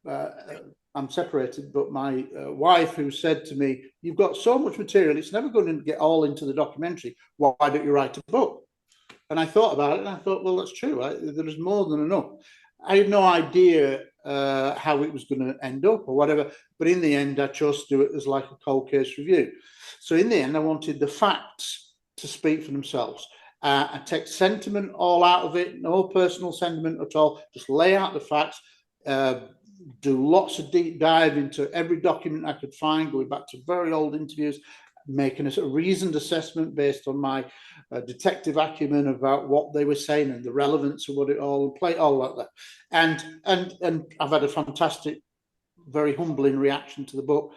I'm separated, but my wife who said to me, you've got so much material, it's never going to get all into the documentary. Why don't you write a book? And I thought about it and I thought, well, that's true. There's more than enough. I had no idea how it was going to end up or whatever. But in the end, I chose to do it as like a cold case review. So in the end, I wanted the facts to speak for themselves. I take sentiment all out of it, no personal sentiment at all. Just lay out the facts, do lots of deep dive into every document I could find, going back to very old interviews, making a reasoned assessment based on my detective acumen about what they were saying and the relevance of what it all play, all like that. And I've had a fantastic, very humbling reaction to the book.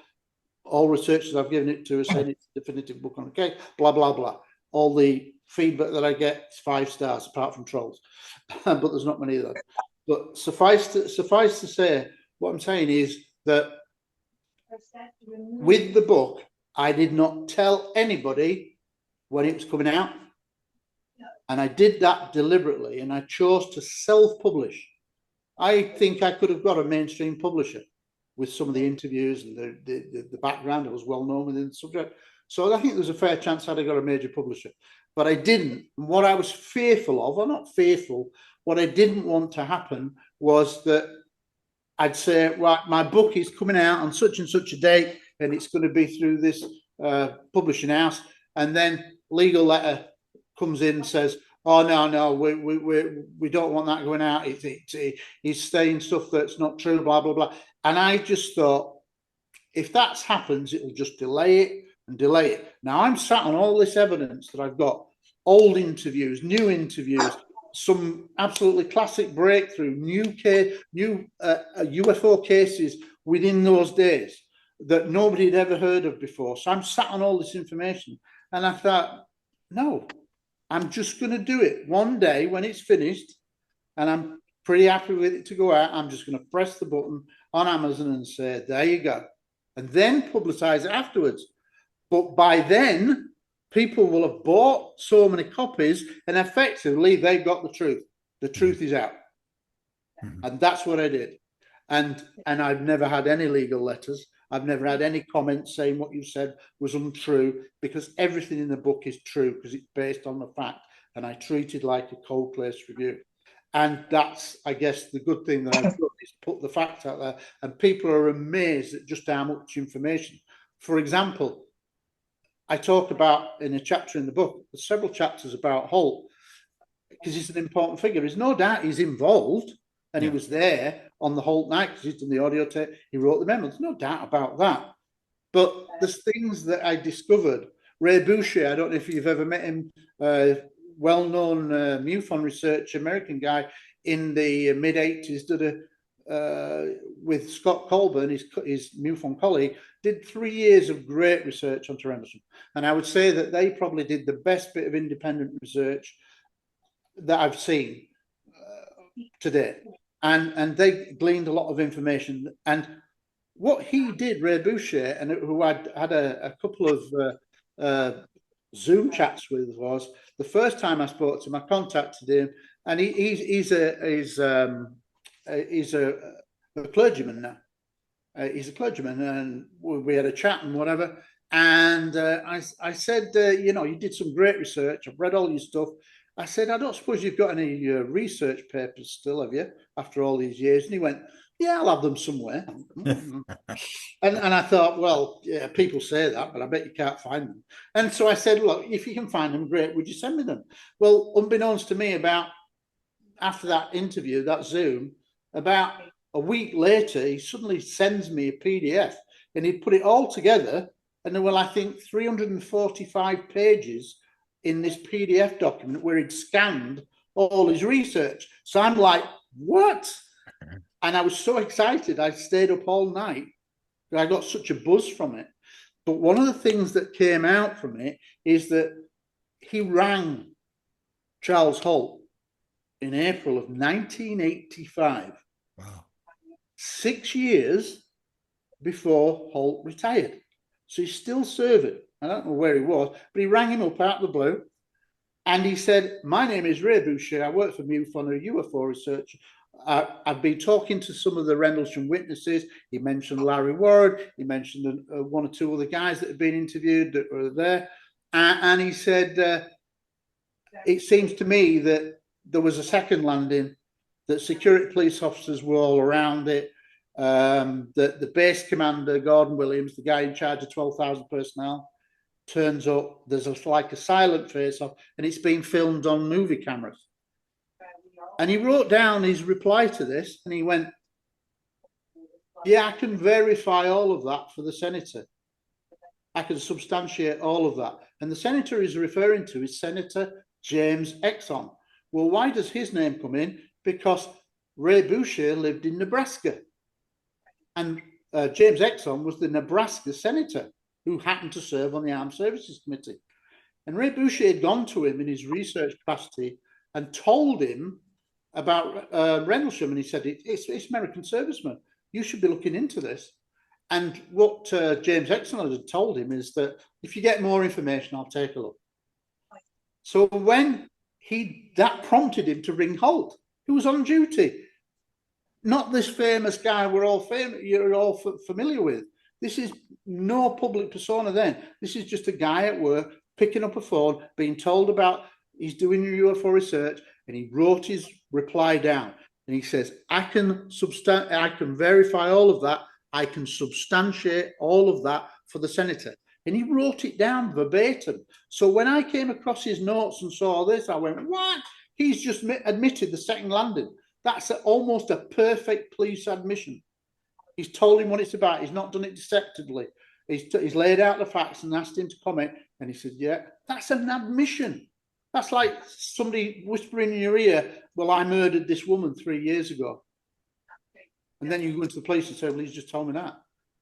All researchers I've given it to are saying it's a definitive book on the case, blah, blah, blah. All the feedback that I get is 5 stars, apart from trolls. But there's not many of them. But suffice to say, what I'm saying is that with the book, I did not tell anybody when it was coming out. And I did that deliberately, and I chose to self-publish. I think I could have got a mainstream publisher with some of the interviews and the background. I was well known within the subject. So I think there's a fair chance I'd have got a major publisher. But I didn't. And what I was fearful of, or not fearful, what I didn't want to happen was that I'd say, right, my book is coming out on such and such a date, and it's going to be through this publishing house, and then legal letter comes in and says, oh no, we don't want that going out. He's saying stuff that's not true, blah blah blah. And I just thought, if that happens, it'll just delay it and delay it. Now I'm sat on all this evidence that I've got, old interviews, new interviews, some absolutely classic breakthrough, new UFO cases within those days that nobody had ever heard of before. So I'm sat on all this information, and I thought, no, I'm just going to do it one day when it's finished, and I'm pretty happy with it to go out. I'm just going to press the button on Amazon and say, there you go, and then publicize it afterwards. But by then, people will have bought so many copies, and effectively they've got the truth. The truth is out. And that's what I did. And I've never had any legal letters. I've never had any comments saying what you said was untrue, because everything in the book is true, because it's based on the fact, and I treat it like a cold case review. And that's, I guess, the good thing that I've done is put the facts out there, and people are amazed at just how much information. For example, I talk about in a chapter in the book, there's several chapters about Halt, because he's an important figure. There's no doubt he's involved, and he was there on the Halt night because he's done the audio tape, he wrote the memo. There's no doubt about that. But there's things that I discovered. Ray Boucher, I don't know if you've ever met him, well-known MUFON researcher, American guy, in the mid-80s, did with Scott Colburn, his MUFON colleague, did 3 years of great research onto Rendlesham. And I would say that they probably did the best bit of independent research that I've seen to date. And they gleaned a lot of information. And what he did, Ray Boucher, and who I'd had a couple of Zoom chats with, was the first time I spoke to him, I contacted him, and he's a clergyman now. He's a clergyman, and we had a chat and whatever. And I said, you know, you did some great research. I've read all your stuff. I said, I don't suppose you've got any research papers still, have you, after all these years? And he went, yeah, I'll have them somewhere. and I thought, well, yeah, people say that, but I bet you can't find them. And so I said, look, if you can find them, great, would you send me them? Well, unbeknownst to me, about after that interview, that Zoom, about a week later, he suddenly sends me a PDF, and he put it all together. And there were, I think, 345 pages in this PDF document where he'd scanned all his research. So I'm like, what? And I was so excited. I stayed up all night. I got such a buzz from it. But one of the things that came out from it is that he rang Charles Halt in April of 1985. Wow. 6 years before Halt retired. So he's still serving. I don't know where he was, but he rang him up out of the blue. And he said, my name is Ray Boucher. I work for MUFON, a UFO researcher. I've been talking to some of the Rendlesham witnesses. He mentioned Larry Warren. He mentioned one or two other guys that had been interviewed that were there. And he said, it seems to me that there was a second landing, that security police officers were all around it, that the base commander, Gordon Williams, the guy in charge of 12,000 personnel, turns up. There's like a silent face-off, and it's being filmed on movie cameras. And he wrote down his reply to this, and he went, yeah, I can verify all of that for the senator. I can substantiate all of that. And the senator he's referring to is Senator James Exxon. Well, why does his name come in? Because Ray Boucher lived in Nebraska. And James Exxon was the Nebraska senator who happened to serve on the Armed Services Committee. And Ray Boucher had gone to him in his research capacity and told him about Rendlesham. And he said, it's American servicemen. You should be looking into this. And what James Exxon had told him is that if you get more information, I'll take a look. So when that prompted him to ring Halt, who was on duty. Not this famous guy you're all familiar with. This is no public persona then. This is just a guy at work picking up a phone, being told about he's doing UFO research, and he wrote his reply down. And he says, I can verify all of that. I can substantiate all of that for the senator. And he wrote it down verbatim. So when I came across his notes and saw this, I went, what? He's just admitted the second landing. That's almost a perfect police admission. He's told him what it's about. He's not done it deceptively. He's laid out the facts and asked him to comment. And he said, yeah, that's an admission. That's like somebody whispering in your ear, well, I murdered this woman 3 years ago. And then you go into the police and say, well, he's just told me that.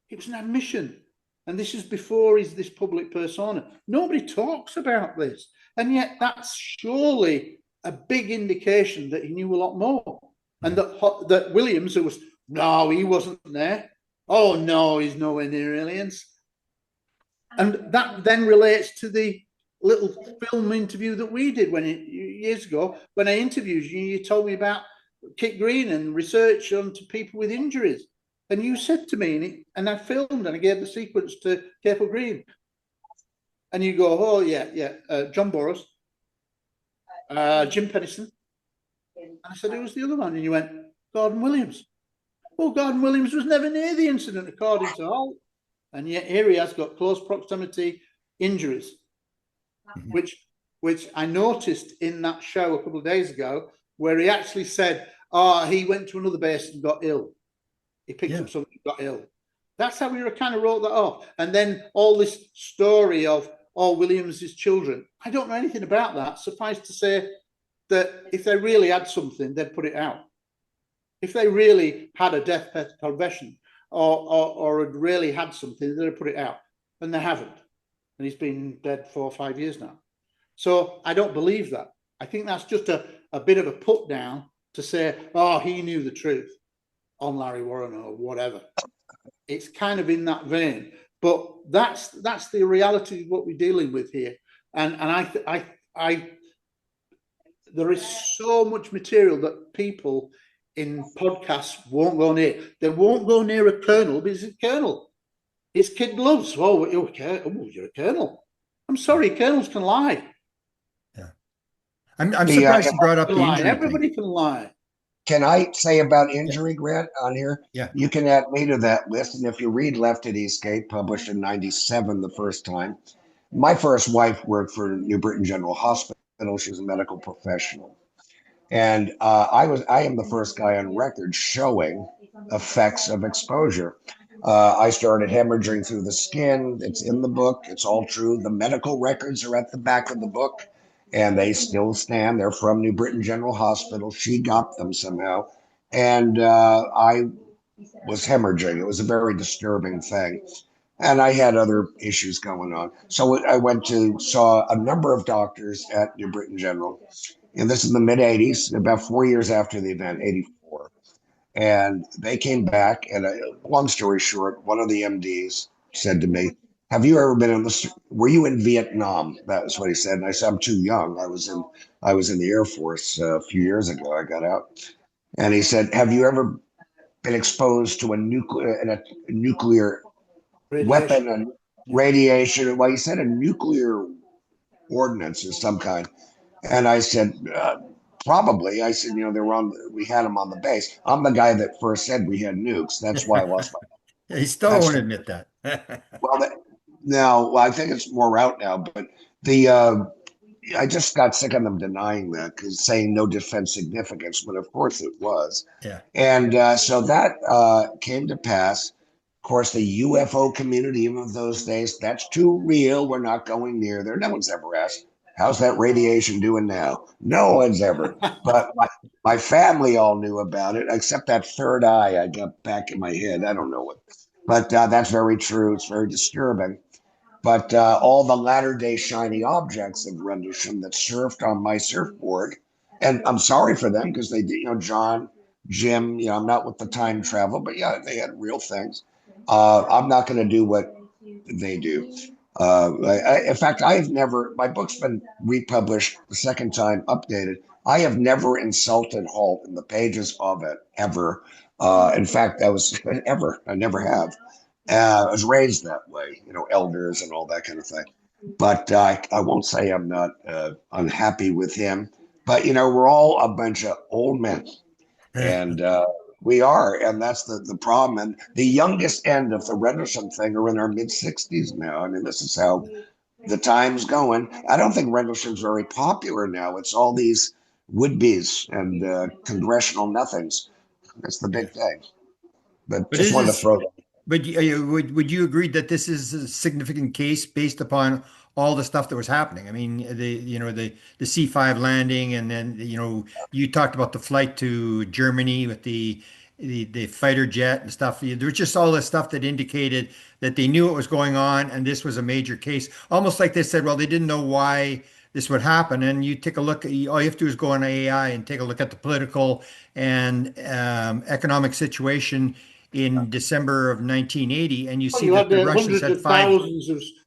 It was an admission. And this is before he's this public persona. Nobody talks about this. And yet that's surely a big indication that he knew a lot more. And that Williams, who was, no, he wasn't there. Oh, no, he's nowhere near aliens. And that then relates to the little film interview that we did years ago when I interviewed you. You told me about Kit Green and research onto people with injuries. And you said to me, and I filmed and I gave the sequence to Capel Green. And you go, oh, yeah, John Boros, Jim Pennison. And I said, who was the other one? And you went, Gordon Williams. Well, Gordon Williams was never near the incident, according to Halt. And yet here he has got close proximity injuries, which I noticed in that show a couple of days ago, where he actually said, oh, he went to another base and got ill. He picked up something and got ill. That's how we kind of wrote that off. And then all this story of, oh, Williams' children. I don't know anything about that. Suffice to say that if they really had something, they'd put it out. If they really had a death confession or had really had something, they'd have put it out. And they haven't. And he's been dead 4 or 5 years now. So I don't believe that. I think that's just a bit of a put down to say, oh, he knew the truth on Larry Warren or whatever. It's kind of in that vein. But that's the reality of what we're dealing with here. And I there is so much material that people in podcasts won't go near. They won't go near a colonel because it's a colonel. It's kid gloves. Oh, you're a colonel. I'm sorry, colonels can lie. Yeah. I'm surprised you brought up the lie. injury Everybody thing. can lie. Can I say about injury, Grant, on here? Yeah. You can add me to that list. And if you read Left at Eastgate, published in 97 the first time, my first wife worked for New Britain General Hospital. She was a medical professional. And I am the first guy on record showing effects of exposure. I started hemorrhaging through the skin. It's in the book. It's all true. The medical records are at the back of the book, and they still stand. They're from New Britain General Hospital. She got them somehow. And I was hemorrhaging. It was a very disturbing thing. And I had other issues going on. So I saw a number of doctors at New Britain General. And this is the mid 80s, about 4 years after the event, 84. And they came back, and long story short, one of the MDs said to me, "Have you ever been in the? Were you in Vietnam?" That was what he said. And I said, "I'm too young. I was in the Air Force a few years ago. I got out." And he said, "Have you ever been exposed to a nuclear weapon and radiation?" Well, he said a nuclear ordinance of some kind. And I said, probably. I said, we had them on the base. I'm the guy that first said we had nukes. That's why I lost my. He still won't admit that. Well, no, well, I think it's more out now. But the I just got sick of them denying that, because saying no defense significance, but of course it was. Yeah. And so that came to pass. Of course, the UFO community, even of those days, that's too real. We're not going near there. No one's ever asked, how's that radiation doing now? No one's ever. But my family all knew about it, except that third eye I got back in my head. I don't know what. But that's very true. It's very disturbing. But all the latter-day shiny objects of Rendlesham that surfed on my surfboard, and I'm sorry for them because they did, John, Jim, I'm not with the time travel, but yeah, they had real things. I'm not going to do what they do. In fact, my book's been republished the second time, updated. I have never insulted Halt in the pages of it, ever. In fact, I never have. I was raised that way, elders and all that kind of thing. But I won't say I'm not unhappy with him. But, we're all a bunch of old men. And we are. And that's the problem. And the youngest end of the Rendlesham thing are in our mid 60s now. I mean, this is how the time's going. I don't think Rendlesham's very popular now. It's all these would-bes and congressional nothings. That's the big thing. But But just it wanted to is throw that. But would you agree that this is a significant case based upon all the stuff that was happening? I mean, the C5 landing, and then you talked about the flight to Germany with the fighter jet and stuff. There was just all this stuff that indicated that they knew what was going on, and this was a major case. Almost like they said, well, they didn't know why this would happen. And you take a look at all you have to do is go on AI and take a look at the political and economic situation in December of 1980, and you Well, see that the Russians had five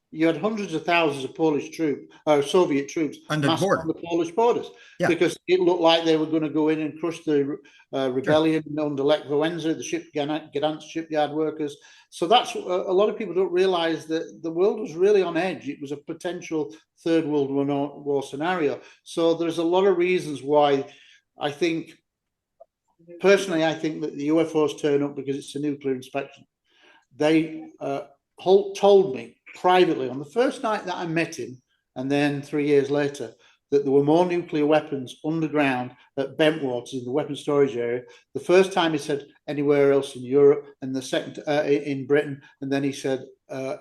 you had hundreds of thousands of Polish troops, Soviet troops, on the massed on border. the Polish borders Yeah, because it looked like they were going to go in and crush the sure. rebellion under Lech Wałęsa, the Gdansk shipyard workers. So that's a lot of people don't realise that the world was really on edge. It was a potential Third World War scenario. So there's a lot of reasons why I think. Personally, I think that the UFOs turn up because it's a nuclear inspection. They Holt told me privately on the first night that I met him, and then 3 years later, that there were more nuclear weapons underground at Bentwaters in the weapons storage area. The first time he said anywhere else in Europe, and the second in Britain, and then he said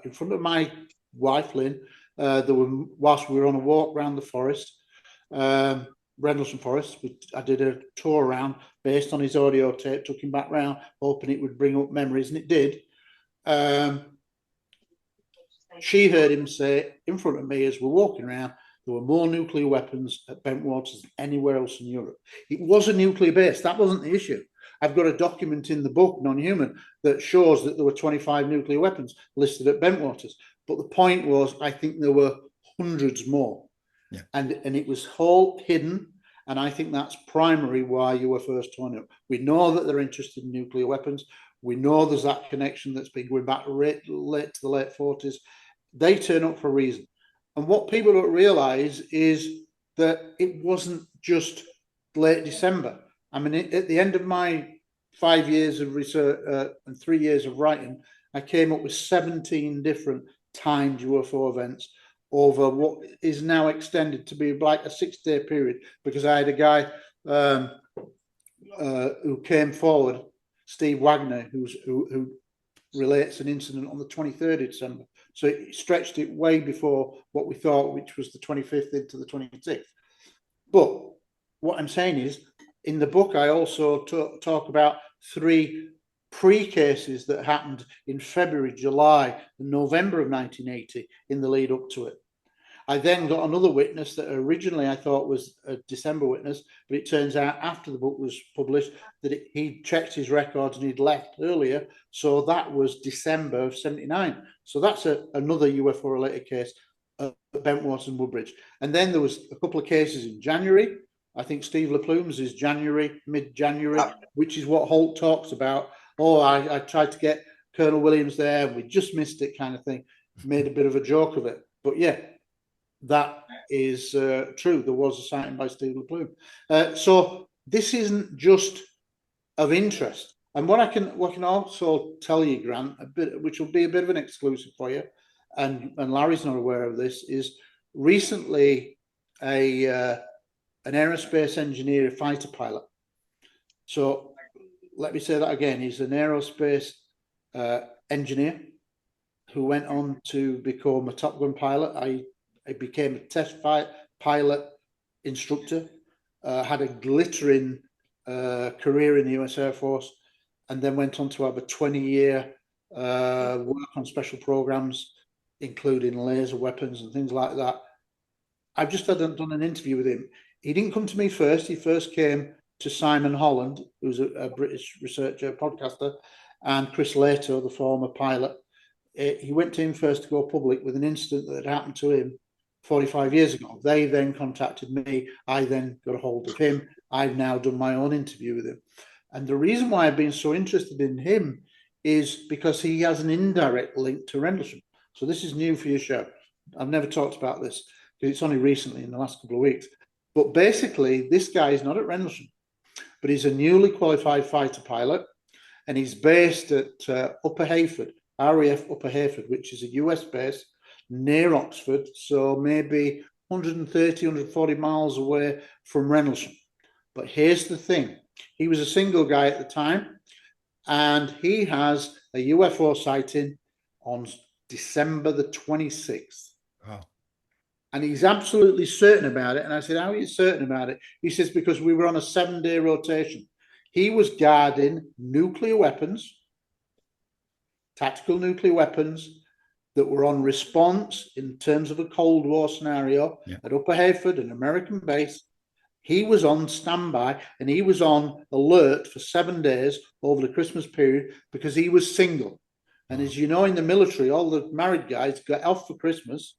in front of my wife Lynn, there were whilst we were on a walk around the forest. Rendlesham Forest. I did a tour around based on his audio tape, took him back round, hoping it would bring up memories, and it did. She heard him say in front of me as we're walking around, there were more nuclear weapons at Bentwaters than anywhere else in Europe. It was a nuclear base. That wasn't the issue. I've got a document in the book, Non-Human, that shows that there were 25 nuclear weapons listed at Bentwaters. But the point was, I think there were hundreds more. Yeah. And it was all hidden, and I think that's primary why UFOs turn up. We know that they're interested in nuclear weapons. We know there's that connection that's been going back late to the late 40s. They turn up for a reason. And what people don't realise is that it wasn't just late December. I mean, at the end of my 5 years of research and 3 years of writing, I came up with 17 different timed UFO events over what is now extended to be like a 6-day period, because I had a guy who came forward, Steve Wagner, who relates an incident on the 23rd of December. So it stretched it way before what we thought, which was the 25th into the 26th. But what I'm saying is, in the book, I also talk about 3 pre-cases that happened in February, July, and November of 1980 in the lead up to it. I then got another witness that originally I thought was a December witness, but it turns out after the book was published that he checked his records and he'd left earlier. So that was December of 79. So that's another UFO related case at Bentwaters and Woodbridge. And then there was a couple of cases in January. I think Steve LaPlume's is January, mid-January, which is what Halt talks about. Oh, I tried to get Colonel Williams there, and we just missed it, kind of thing. Made a bit of a joke of it. But yeah, that is true. There was a sighting by Steve LaPlume. So this isn't just of interest. And what I can also tell you, Grant, a bit, which will be a bit of an exclusive for you, and Larry's not aware of this, is recently an aerospace engineer, a fighter pilot. So let me say that again. He's an aerospace engineer who went on to become a Top Gun pilot. I became a test pilot instructor, had a glittering career in the US Air Force, and then went on to have a 20-year work on special programs, including laser weapons and things like that. I've just done an interview with him. He didn't come to me first. He first came to Simon Holland, who's a British researcher, podcaster, and Chris Lato, the former pilot. He went to him first to go public with an incident that had happened to him 45 years ago. They then contacted me. I then got a hold of him. I've now done my own interview with him. And the reason why I've been so interested in him is because he has an indirect link to Rendlesham. So this is new for your show. I've never talked about this because it's only recently in the last couple of weeks. But basically, this guy is not at Rendlesham, but he's a newly qualified fighter pilot, and he's based at Upper Heyford, RAF Upper Heyford, which is a US base near Oxford, so maybe 130, 140 miles away from Rendlesham. But here's the thing. He was a single guy at the time, and he has a a UFO sighting on December the 26th. Wow. And he's absolutely certain about it. And I said, how are you certain about it? He says, because we were on a 7-day rotation. He was guarding nuclear weapons, tactical nuclear weapons that were on response in terms of a Cold War scenario at Upper Heyford, an American base. He was on standby and he was on alert for 7 days over the Christmas period because he was single. And as you know, in the military, all the married guys got off for Christmas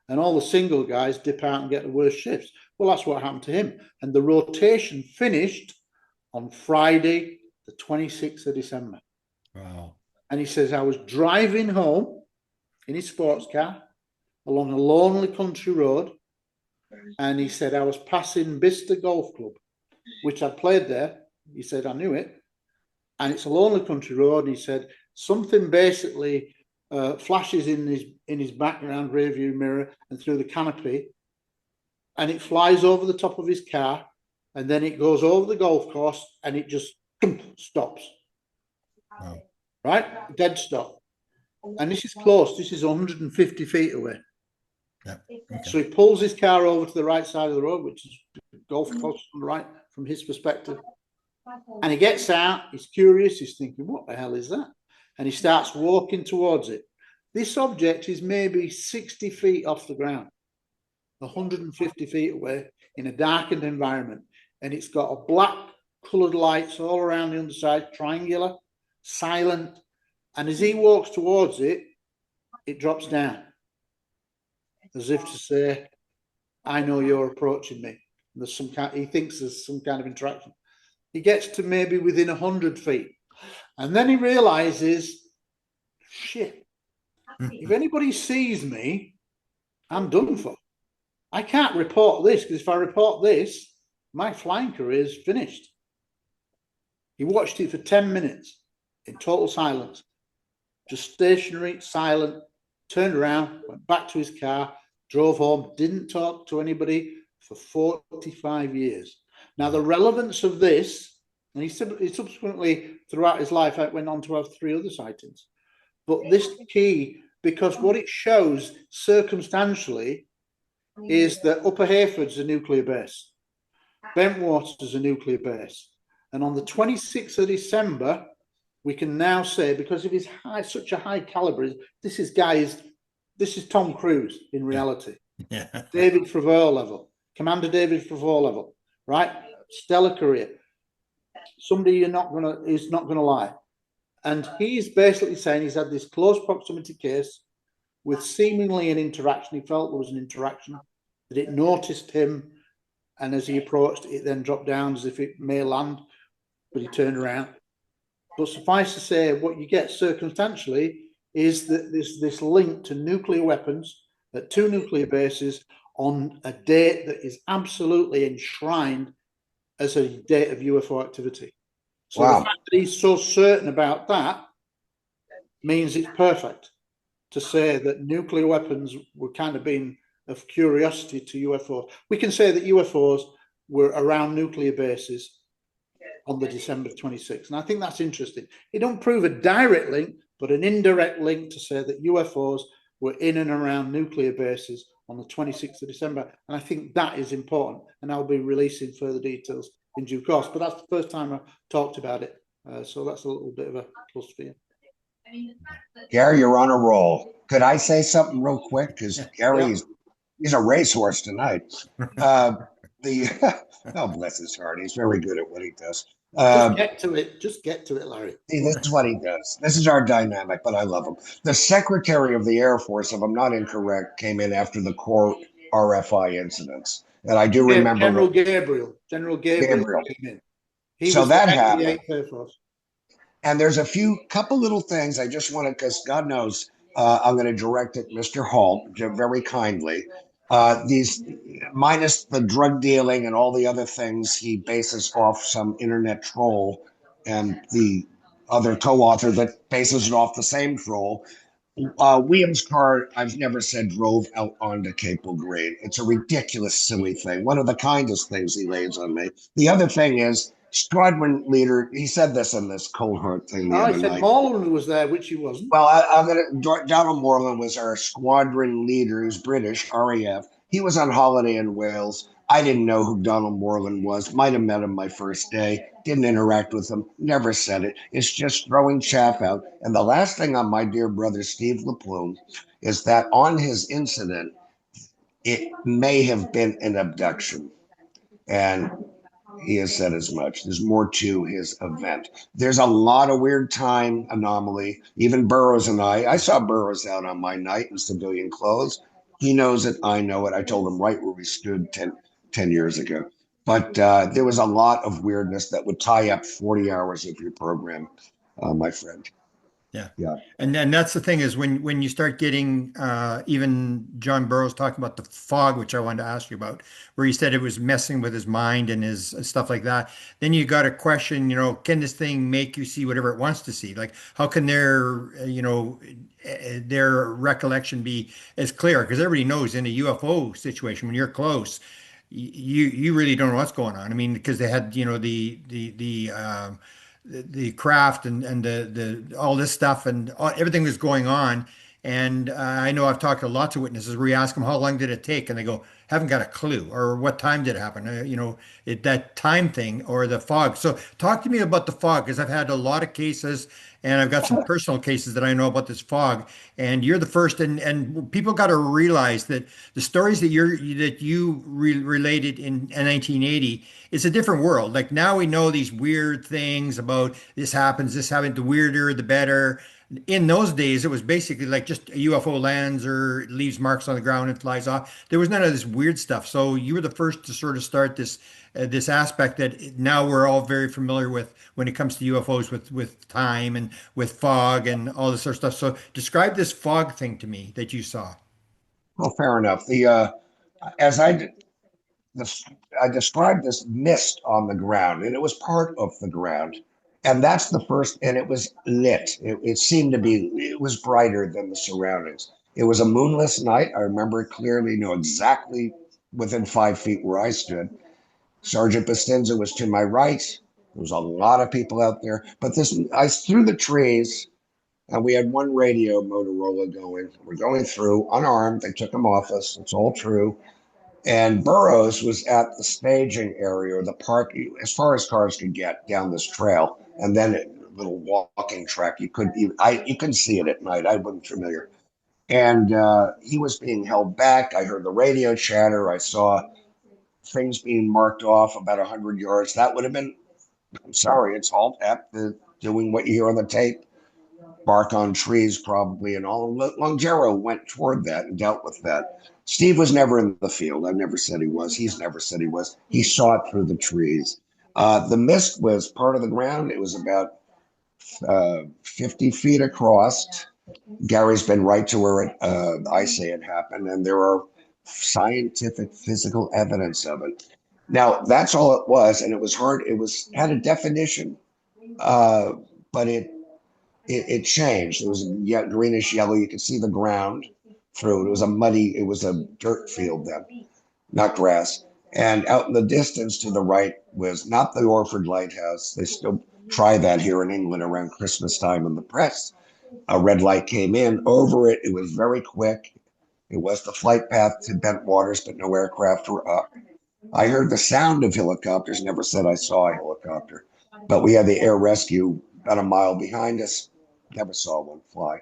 and all the single guys dip out and get the worst shifts. Well, that's what happened to him. And the rotation finished on Friday, the 26th of December. Wow. And he says, I was driving home in his sports car along a lonely country road. And he said, I was passing Bicester Golf Club, which I'd played there. He said, I knew it. And it's a lonely country road. And he said, something basically flashes in his background rearview mirror and through the canopy. And it flies over the top of his car. And then it goes over the golf course and it just stops. Wow. Right? Dead stop. And this is close. This is 150 feet away. Yeah. Okay. So he pulls his car over to the right side of the road, which is the golf course on the right from his perspective. And he gets out. He's curious. He's thinking, what the hell is that? And he starts walking towards it. This object is maybe 60 feet off the ground, 150 feet away in a darkened environment. And it's got a black coloured lights all around the underside, triangular, silent. And as he walks towards it, it drops down. As if to say, I know you're approaching me. And there's some kind, he thinks there's some kind of interaction. He gets to maybe within 100 feet. And then he realizes, shit, if anybody sees me, I'm done for. I can't report this, because if I report this, my flying career is finished. He watched it for 10 minutes in total silence, just stationary, silent, turned around, went back to his car, drove home, didn't talk to anybody for 45 years. Now, the relevance of this, and he subsequently, throughout his life, went on to have 3 other sightings. But this key, because what it shows circumstantially is that Upper Heyford's a nuclear base. Bentwater's a nuclear base. And on the 26th of December, we can now say, because of his such a high caliber, this is Tom Cruise in reality. Yeah. David Fravor level, Commander David Fravor level, right? Stellar career. Somebody is not gonna lie. And he's basically saying he's had this close proximity case with seemingly an interaction. He felt there was an interaction, that it noticed him, and as he approached, it then dropped down as if it may land, but he turned around. But suffice to say, what you get circumstantially is that there's this link to nuclear weapons at 2 nuclear bases on a date that is absolutely enshrined as a date of UFO activity. So wow. The fact that he's so certain about that means it's perfect to say that nuclear weapons were kind of being of curiosity to UFOs. We can say that UFOs were around nuclear bases on the December 26th. And I think that's interesting. It don't prove a direct link, but an indirect link to say that UFOs were in and around nuclear bases on the 26th of December. And I think that is important. And I'll be releasing further details in due course. But that's the first time I talked about it. So that's a little bit of a plus for you. Gary, you're on a roll. Could I say something real quick? Because Gary's he's a racehorse tonight. Oh, bless his heart. He's very good at what he does. Just get to it. Just get to it, Larry. See, this is what he does. This is our dynamic, but I love him. The Secretary of the Air Force, if I'm not incorrect, came in after the core RFI incidents. And I do remember General Gabriel came in. He so was that the happened. Air Force. And there's a couple little things I just want to, because God knows I'm going to direct it, Mr. Halt, very kindly. These, minus the drug dealing and all the other things, he bases off some internet troll and the other co-author that bases it off the same troll. William's car, I've never said drove out onto Capel Green. It's a ridiculous, silly thing. One of the kindest things he lays on me. The other thing is, squadron leader, he said this in this Coulthart thing the I other said night. Morland was there, which he wasn't. Well, I'm gonna. Donald Moreland was our squadron leader. He's British, RAF. He was on holiday in Wales. I didn't know who Donald Moreland was. Might have met him my first day. Didn't interact with him. Never said it. It's just throwing chaff out. And the last thing on my dear brother Steve LaPlume is that on his incident, it may have been an abduction. And he has said as much. There's more to his event. There's a lot of weird time anomaly. Even Burroughs and I saw Burroughs out on my night in civilian clothes. He knows it. I know it. I told him right where we stood 10 years ago. But there was a lot of weirdness that would tie up 40 hours of your program, my friend. Yeah. Yeah. And then that's the thing is when you start getting even John Burroughs talking about the fog, which I wanted to ask you about, where he said it was messing with his mind and his stuff like that. Then you got to question, can this thing make you see whatever it wants to see? Like, how can their recollection be as clear? Because everybody knows in a UFO situation, when you're close, you really don't know what's going on. I mean, because they had, the craft and the all this stuff and everything was going on. And I know I've talked to lots of witnesses where you ask them how long did it take, and they go, haven't got a clue, or what time did it happen? That time thing or the fog. So talk to me about the fog because I've had a lot of cases, and I've got some personal cases that I know about this fog. And you're the first, and people got to realize that the stories that you related in 1980. It's a different world. Like now we know these weird things about this happened, the weirder, the better. In those days, it was basically like just a UFO lands or leaves marks on the ground and flies off. There was none of this weird stuff. So you were the first to sort of start this aspect that now we're all very familiar with when it comes to UFOs with time and with fog and all this sort of stuff. So describe this fog thing to me that you saw. Well, fair enough. The as this, I described this mist on the ground, and it was part of the ground. And that's the first, and it was lit. It seemed to be, it was brighter than the surroundings. It was a moonless night. I remember it clearly, know exactly within 5 feet where I stood. Sergeant Bastinza was to my right. There was a lot of people out there. But this, I through the trees, and we had one radio Motorola going. We're going through unarmed. They took them off us. It's all true. And Burroughs was at the staging area or the park, as far as cars could get down this trail, and then a little walking track. You couldn't see it at night. I wasn't familiar. And he was being held back. I heard the radio chatter. I saw things being marked off about 100 yards. That would have been. I'm sorry, it's Halt at the doing what you hear on the tape. Bark on trees, probably, and all. Longero went toward that and dealt with that. Steve was never in the field. I've never said he was. He's never said he was. He saw it through the trees. The mist was part of the ground. It was about 50 feet across. Gary's been right to where I say it happened, and there are scientific, physical evidence of it. Now, that's all it was, and it was hard. It was had a definition, uh, but it changed. It was greenish yellow. You could see the ground through it. It was a muddy, it was a dirt field then, not grass. And out in the distance to the right was not the Orford Lighthouse. They still try that here in England around Christmas time in the press. A red light came in over it. It was very quick. It was the flight path to Bent Waters, but no aircraft were up. I heard the sound of helicopters, never said I saw a helicopter, but we had the air rescue about a mile behind us. Never saw one fly.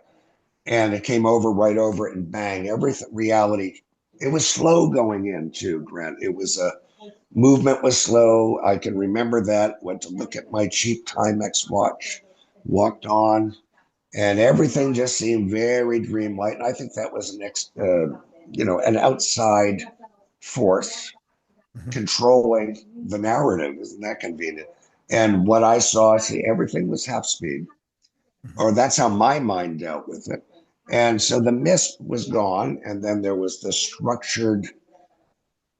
And it came over right over it and bang, everything reality. It was slow going in too, Grant. It was a movement was slow. I can remember that. Went to look at my cheap Timex watch, walked on, and everything just seemed very dreamlike. And I think that was an outside force Mhm. controlling the narrative. Isn't that convenient? And what I saw, see, everything was half speed, Mhm. or that's how my mind dealt with it. And so the mist was gone, and then there was the structured,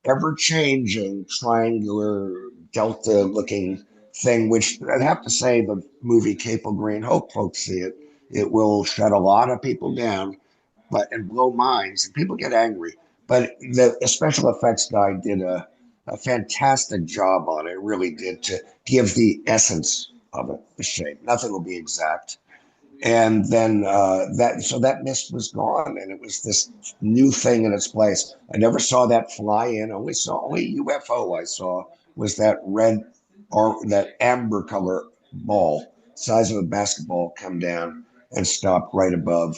ever changing, triangular, delta looking thing, which I'd have to say the movie Capel Green, hope folks see it. It will shut a lot of people down, but and blow minds. And people get angry. But the special effects guy did a a fantastic job on it. It really did, to give the essence of it, the shape. Nothing will be exact. And then that mist was gone, and it was this new thing in its place. I never saw that fly in. Only UFO I saw was that red, or that amber color ball, size of a basketball, come down and stop right above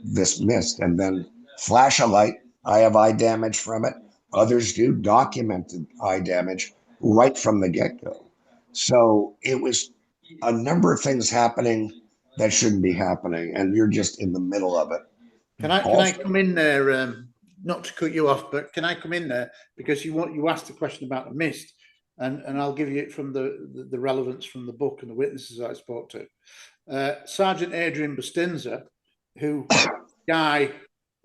this mist, and then flash a light. I have eye damage from it. Others do, documented eye damage right from the get-go. So it was a number of things happening that shouldn't be happening, and you're just in the middle of it. Can I come in there? Not to cut you off, but can I come in there, because you asked a question about the mist, and I'll give you it from the relevance from the book and the witnesses I spoke to. Sergeant Adrian Bustinza,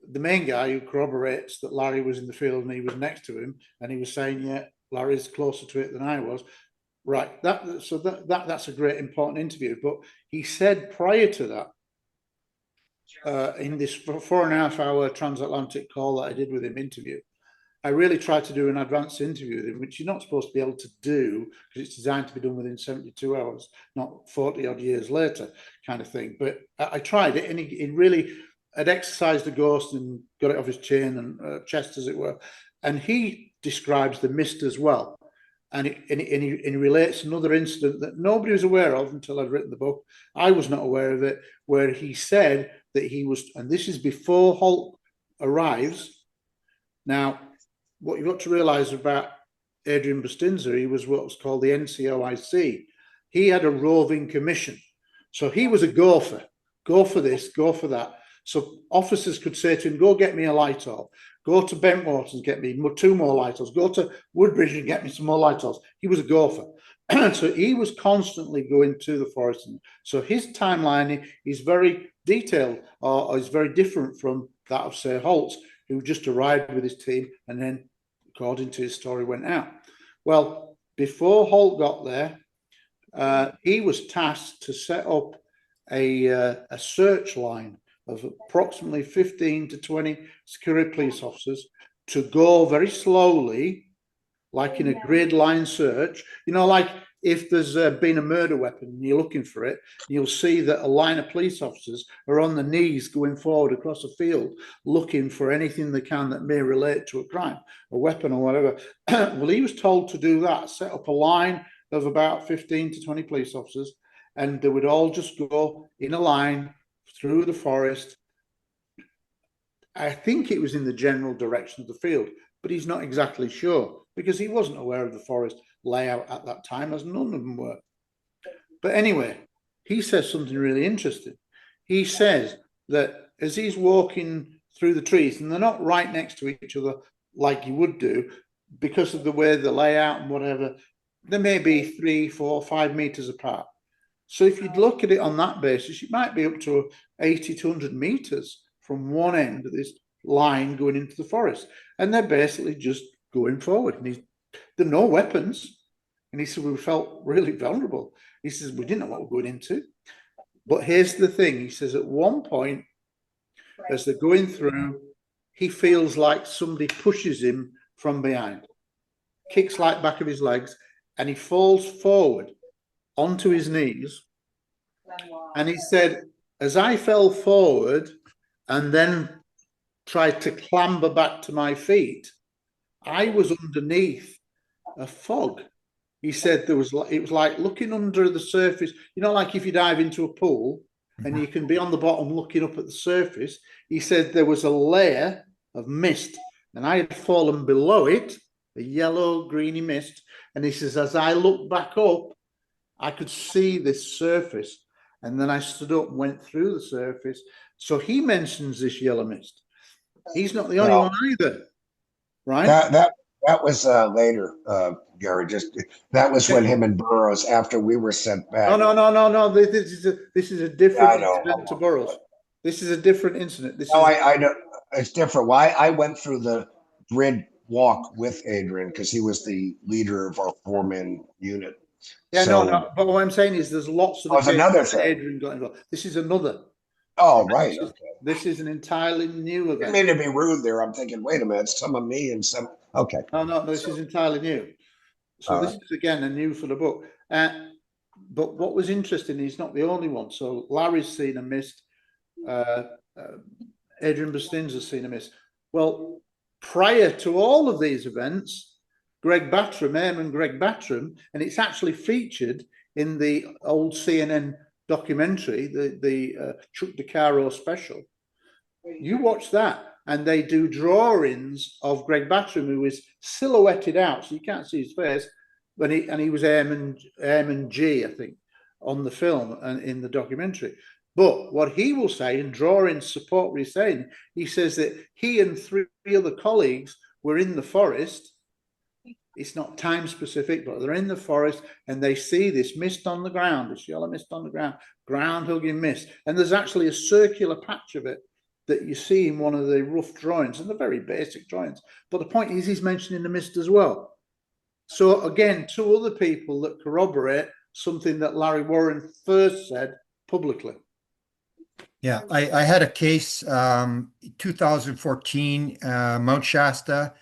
the main guy who corroborates that Larry was in the field and he was next to him, and he was saying, yeah, Larry's closer to it than I was. Right. That's a great important interview. But he said prior to that, in this 4.5 hour transatlantic call that I did with him interview, I really tried to do an advanced interview with him, which you're not supposed to be able to do because it's designed to be done within 72 hours, not 40 odd years later, kind of thing. But I tried it, and he really had exercised the ghost and got it off his chin and chest, as it were. And he describes the mist as well. And he relates another incident that nobody was aware of until I'd written the book. I was not aware of it, where he said that he was, and this is before Halt arrives. Now, what you've got to realize about Adrian Bustinza, he was what was called the NCOIC. He had a roving commission. So he was a gopher. Go for this, go for that. So officers could say to him, go get me a Lighthole. Go to Bentwater and get me 2 more Lightholes. Go to Woodbridge and get me some more Lightholes. He was a gopher. So he was constantly going to the forest. And so his timeline is very detailed, or is very different from that of, say, Halt, who just arrived with his team and then, according to his story, went out. Well, before Halt got there, he was tasked to set up a search line of approximately 15 to 20 security police officers to go very slowly, like in a grid line search. You know, like if there's been a murder weapon and you're looking for it, you'll see that a line of police officers are on their knees going forward across a field looking for anything they can that may relate to a crime, a weapon or whatever. Well, he was told to do that, set up a line of about 15 to 20 police officers, and they would all just go in a line through the forest. I think it was in the general direction of the field, but he's not exactly sure because he wasn't aware of the forest layout at that time, as none of them were. But anyway, he says something really interesting. He says that as he's walking through the trees, and they're not right next to each other like you would do because of the way the layout and whatever, they may be 3, 4, 5 meters apart. So if you'd look at it on that basis, it might be up to 80 to 100 meters from one end of this line going into the forest. And they're basically just going forward. And there are no weapons. And he said, we felt really vulnerable. He says, we didn't know what we're going into. But here's the thing. He says, at one point, as they're going through, he feels like somebody pushes him from behind, kicks like back of his legs, and he falls forward onto his knees. And he said, as I fell forward and then tried to clamber back to my feet, I was underneath a fog. He said it was like looking under the surface, you know, like if you dive into a pool and you can be on the bottom looking up at the surface. He said there was a layer of mist and I had fallen below it, a yellow greeny mist. And he says, as I looked back up, I could see this surface, and then I stood up and went through the surface. So he mentions this yellow mist. He's not the only one either, right? That was later, Gary. Just that was when him and Burroughs, after we were sent back. No. This is a different incident to Burroughs. This is a different incident. I know it's different. Why I went through the grid walk with Adrian because he was the leader of our 4-man unit. Yeah, so, no. But what I'm saying is, there's lots of another thing. Adrian got involved. This is another. Oh, right. This is an entirely new event. I mean to be rude there. I'm thinking, wait a minute, some of me and some Okay. No, no, this So, is entirely new. So all this right. is again a new for the book. But what was interesting, he's not the only one. So Larry's seen a mist. Uh, uh, Adrian Bustins has seen a mist. Well, prior to all of these events, Greg Battram, Airman Greg Battram, and it's actually featured in the old CNN documentary, the Chuck DeCaro special. You watch that, and they do drawings of Greg Battram, who is silhouetted out, so you can't see his face. But he was Airman G, I think, on the film and in the documentary. But what he will say and draw in support what he's saying, he says that he and three other colleagues were in the forest. It's not time specific, but they're in the forest and they see this mist on the ground, this yellow mist on the ground hugging mist. And there's actually a circular patch of it that you see in one of the rough drawings, and the very basic drawings. But the point is, he's mentioning the mist as well. So again, two other people that corroborate something that Larry Warren first said publicly. Yeah, I had a case, 2014, Mount Shasta.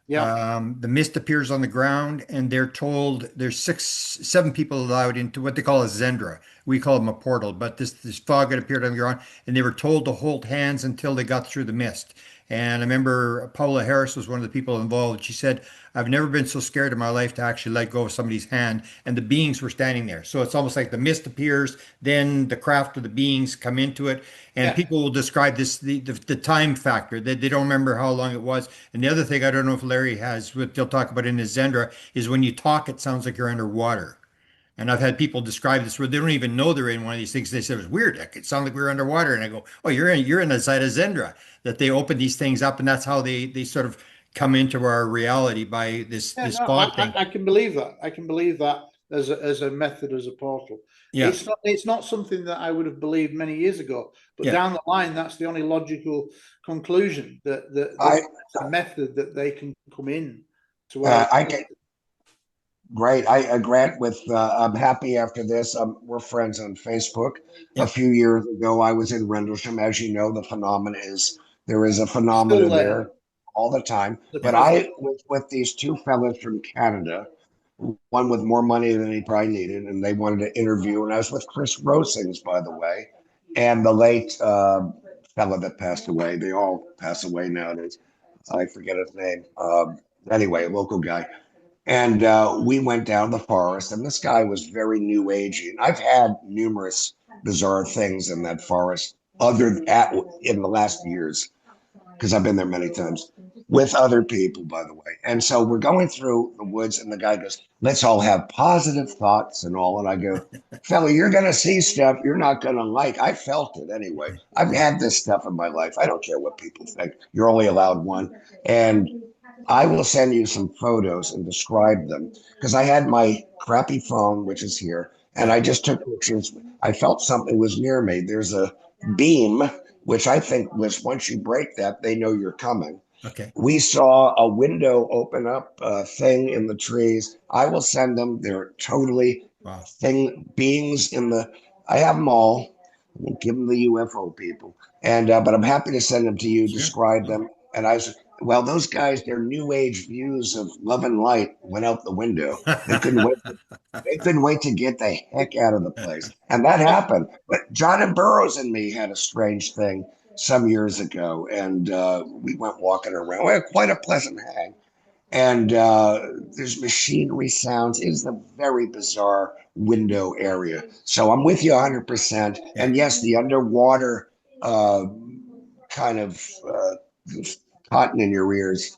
Yeah, The mist appears on the ground, and they're told there's seven people allowed into what they call a Zendra. We call them a portal, but this fog had appeared on the ground, and they were told to hold hands until they got through the mist. And I remember Paula Harris was one of the people involved. She said, "I've never been so scared in my life to actually let go of somebody's hand." And the beings were standing there, so it's almost like the mist appears, then the craft of the beings come into it, and yeah. people will describe this the time factor that they don't remember how long it was. And the other thing I don't know if Larry has, what they'll talk about in his Zendra, is when you talk, it sounds like you're underwater. And I've had people describe this where they don't even know they're in one of these things. They said it was weird. It sounded like we were underwater. And I go, "Oh, you're in the side of Zendra." That they open these things up, and that's how they sort of come into our reality by Yeah, this no, fog thing. I can believe that. I can believe that as a method, as a portal. Yeah, It's not something that I would have believed many years ago, but yeah, down the line, that's the only logical conclusion that this I is a method that they can come in to our. I get great. Grant with I'm happy after this. We're friends on Facebook. A yeah. few years ago, I was in Rendlesham. As you know, the phenomena is there is a Still phenomena there, there all the time. the But present. I was with these two fellas from Canada, one with more money than he probably needed, and they wanted to interview. And I was with Chris Rosings, by the way, and the late fella that passed away. They all pass away nowadays. I forget his name. Anyway, a local guy. And we went down the forest, and this guy was very new agey. And I've had numerous bizarre things in that forest, in the last years, because I've been there many times with other people, by the way. And so we're going through the woods, and the guy goes, "Let's all have positive thoughts and all." And I go, "Fella, you're going to see stuff you're not going to like." I felt it anyway. I've had this stuff in my life. I don't care what people think. You're only allowed one. And I will send you some photos and describe them because I had my crappy phone, which is here, and Yeah. I just took pictures. I felt something was near me. There's a beam, which I think was once you break that, they know you're coming. Okay. We saw a window open up, a thing in the trees. I will send them. They're totally Wow. beings in the. I have them all. We'll give them the UFO people, and but I'm happy to send them to you. Sure. Describe Yeah. them, and I was well. Those guys, their new age views of love and light went out the window. They couldn't wait. They couldn't wait to get the heck out of the place, and that happened. But John and Burroughs and me had a strange thing some years ago, and we went walking around. We had quite a pleasant hang, and there's machinery sounds. It is a very bizarre window area. So I'm with you 100%. Yeah. And yes, the underwater uh, kind of cotton in your ears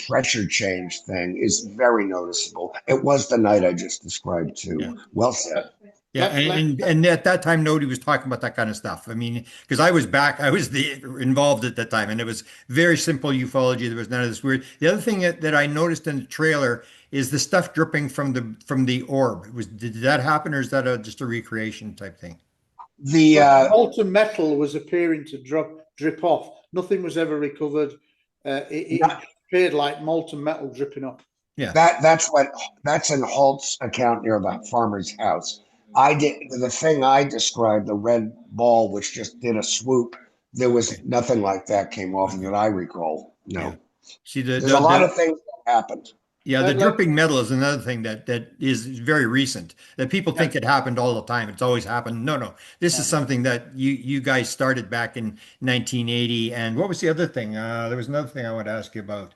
pressure change thing is very noticeable. It was the night I just described too. Yeah. Well said. Yeah, Let and at that time, nobody was talking about that kind of stuff. I mean, because I was involved at that time, and it was very simple ufology. There was none of this weird. The other thing that I noticed in the trailer is the stuff dripping from the orb. Did that happen, or is that just a recreation type thing? The molten metal was appearing to drip off. Nothing was ever recovered. It appeared like molten metal dripping off. Yeah. that's in Halt's account near the farmer's house. I did the thing I described, the red ball, which just did a swoop. There was Okay. nothing like that came off of Okay. it. I recall. Yeah. No. See, There's a lot of things that happened. yeah, the Like, dripping metal is another thing that is very recent. That people yeah, think it happened all the time. It's always happened. No, no. This is something that you guys started back in 1980. And what was the other thing? There was another thing I want to ask you about.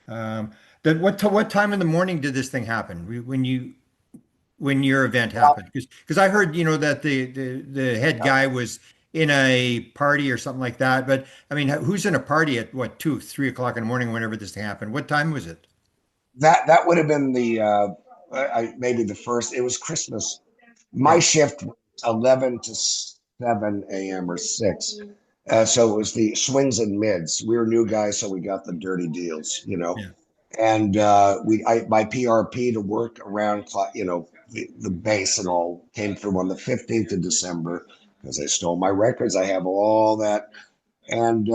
Um, what time in the morning did this thing happen? When your event happened? Because I heard that the head guy was in a party or something like that. But I mean, who's in a party at what 2, 3 o'clock in the morning whenever this thing happened? What time was it? That would have been the maybe the first. It was Christmas. My Yeah, shift was 11 to 7 a.m. or 6. So it was the swings and mids. We were new guys, so we got the dirty deals, yeah. And my PRP to work around, the base and all came through on the 15th of December because I stole my records. I have all that. And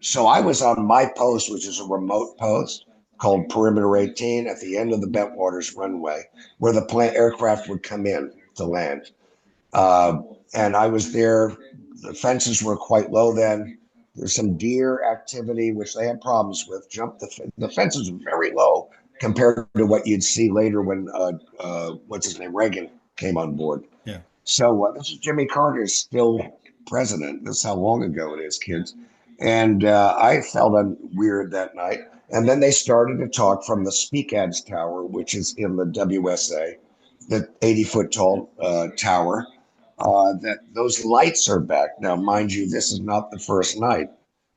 so I was on my post, which is a remote post called Perimeter 18 at the end of the Bentwaters runway, where the plant aircraft would come in to land. Uh, and I was there. The fences were quite low then. There's some deer activity, which they had problems with. The fences were very low compared to what you'd see later when what's his name, Reagan came on board. Yeah. So this is Jimmy Carter is still president. That's how long ago it is, kids. And I felt weird that night. And then they started to talk from the Speak Ads Tower, which is in the WSA, the 80-foot tall tower, that those lights are back. Now, mind you, this is not the first night.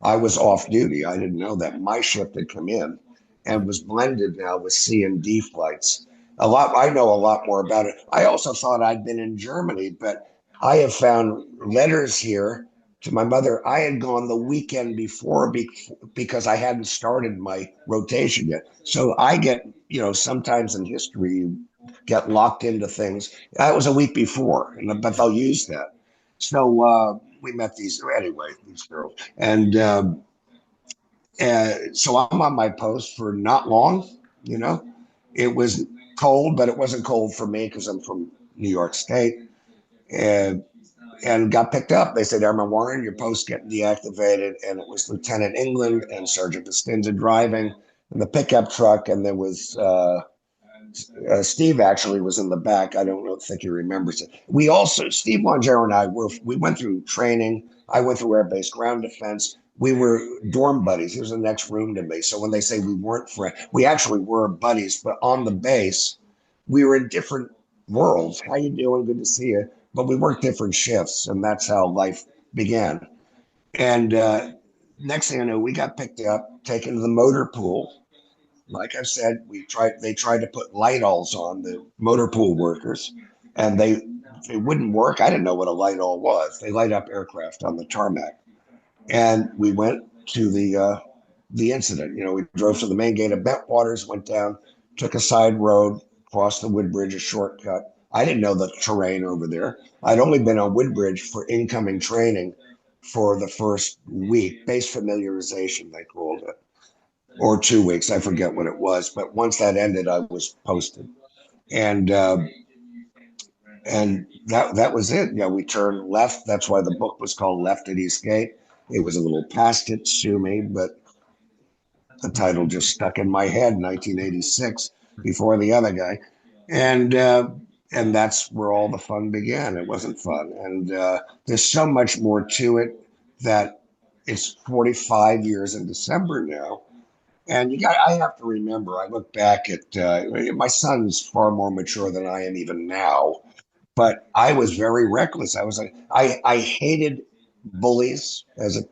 I was off duty. I didn't know that. My shift had come in and was blended now with C and D flights. I know a lot more about it. I also thought I'd been in Germany, but I have found letters here to my mother. I had gone the weekend before because I hadn't started my rotation yet. So I get, sometimes in history, you get locked into things. That was a week before, but they'll use that. So we met these girls. And so I'm on my post for not long, you know. It was cold, but it wasn't cold for me because I'm from New York State. And got picked up. They said, Airman Warren, your post getting deactivated. And it was Lieutenant England and Sergeant Bastinza driving in the pickup truck. And there was Steve actually was in the back. I don't think he remembers it. Steve Longero and we went through training. I went through air base ground defense. We were dorm buddies. He was the next room to me. So when they say we weren't friends, we actually were buddies. But on the base, we were in different worlds. How you doing? Good to see you. But we worked different shifts, and that's how life began. And next thing I know, we got picked up, taken to the motor pool. Like I said, they tried to put light alls on the motor pool workers, and they wouldn't work. I didn't know what a light all was. They light up aircraft on the tarmac. And we went to the incident. We drove to the main gate of Bentwaters, went down, took a side road, crossed the Woodbridge, a shortcut. I didn't know the terrain over there. I'd only been on Woodbridge for incoming training for the first week, base familiarization, they called it, or 2 weeks. I forget what it was. But once that ended, I was posted. And that was it. Yeah, we turned left. That's why the book was called Left at Eastgate. It was a little past it, sue me, but the title just stuck in my head, 1986, before the other guy. And and that's where all the fun began. It wasn't fun. And there's so much more to it that it's 45 years in December now. And I have to remember, I look back at my son's far more mature than I am even now, but I was very reckless. I hated bullies as a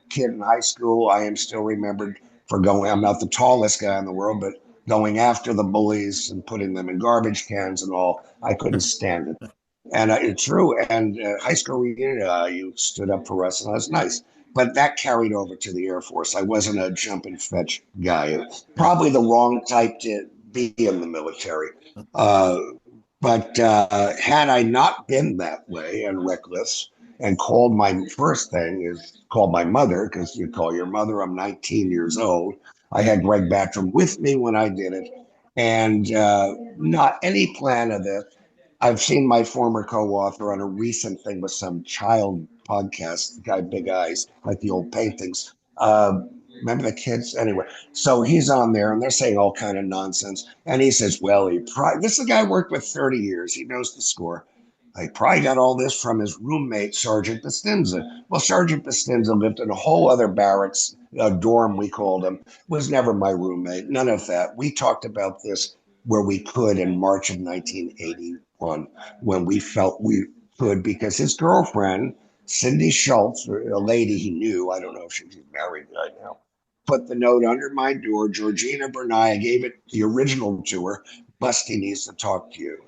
kid in high school. I am still remembered for I'm not the tallest guy in the world, but going after the bullies and putting them in garbage cans and all. I couldn't stand it. And it's true. And high school reunion, you stood up for us, and that was nice. But that carried over to the Air Force. I wasn't a jump and fetch guy. Yeah. Probably the wrong type to be in the military. But had I not been that way and reckless and called my first thing is called my mother, because you call your mother, I'm 19 years old. I Yeah. had Greg Battram with me when I did it. And not any plan of this. I've seen my former co-author on a recent thing with some child podcast, the guy Big Eyes, like the old paintings. Remember the kids? Anyway, so he's on there and they're saying all kind of nonsense. And he says, well, this is a guy worked with 30 years. He knows the score. He probably got all this from his roommate, Sergeant Bastinza. Well, Sergeant Bastinza lived in a whole other barracks, a dorm, we called him, was never my roommate. None of that. We talked about this where we could in March of 1981, when we felt we could, because his girlfriend, Cindy Schultz, a lady he knew, I don't know if she's married right now, put the note under my door. Georgina Bernay, I gave it the original to her. Busty needs to talk to you.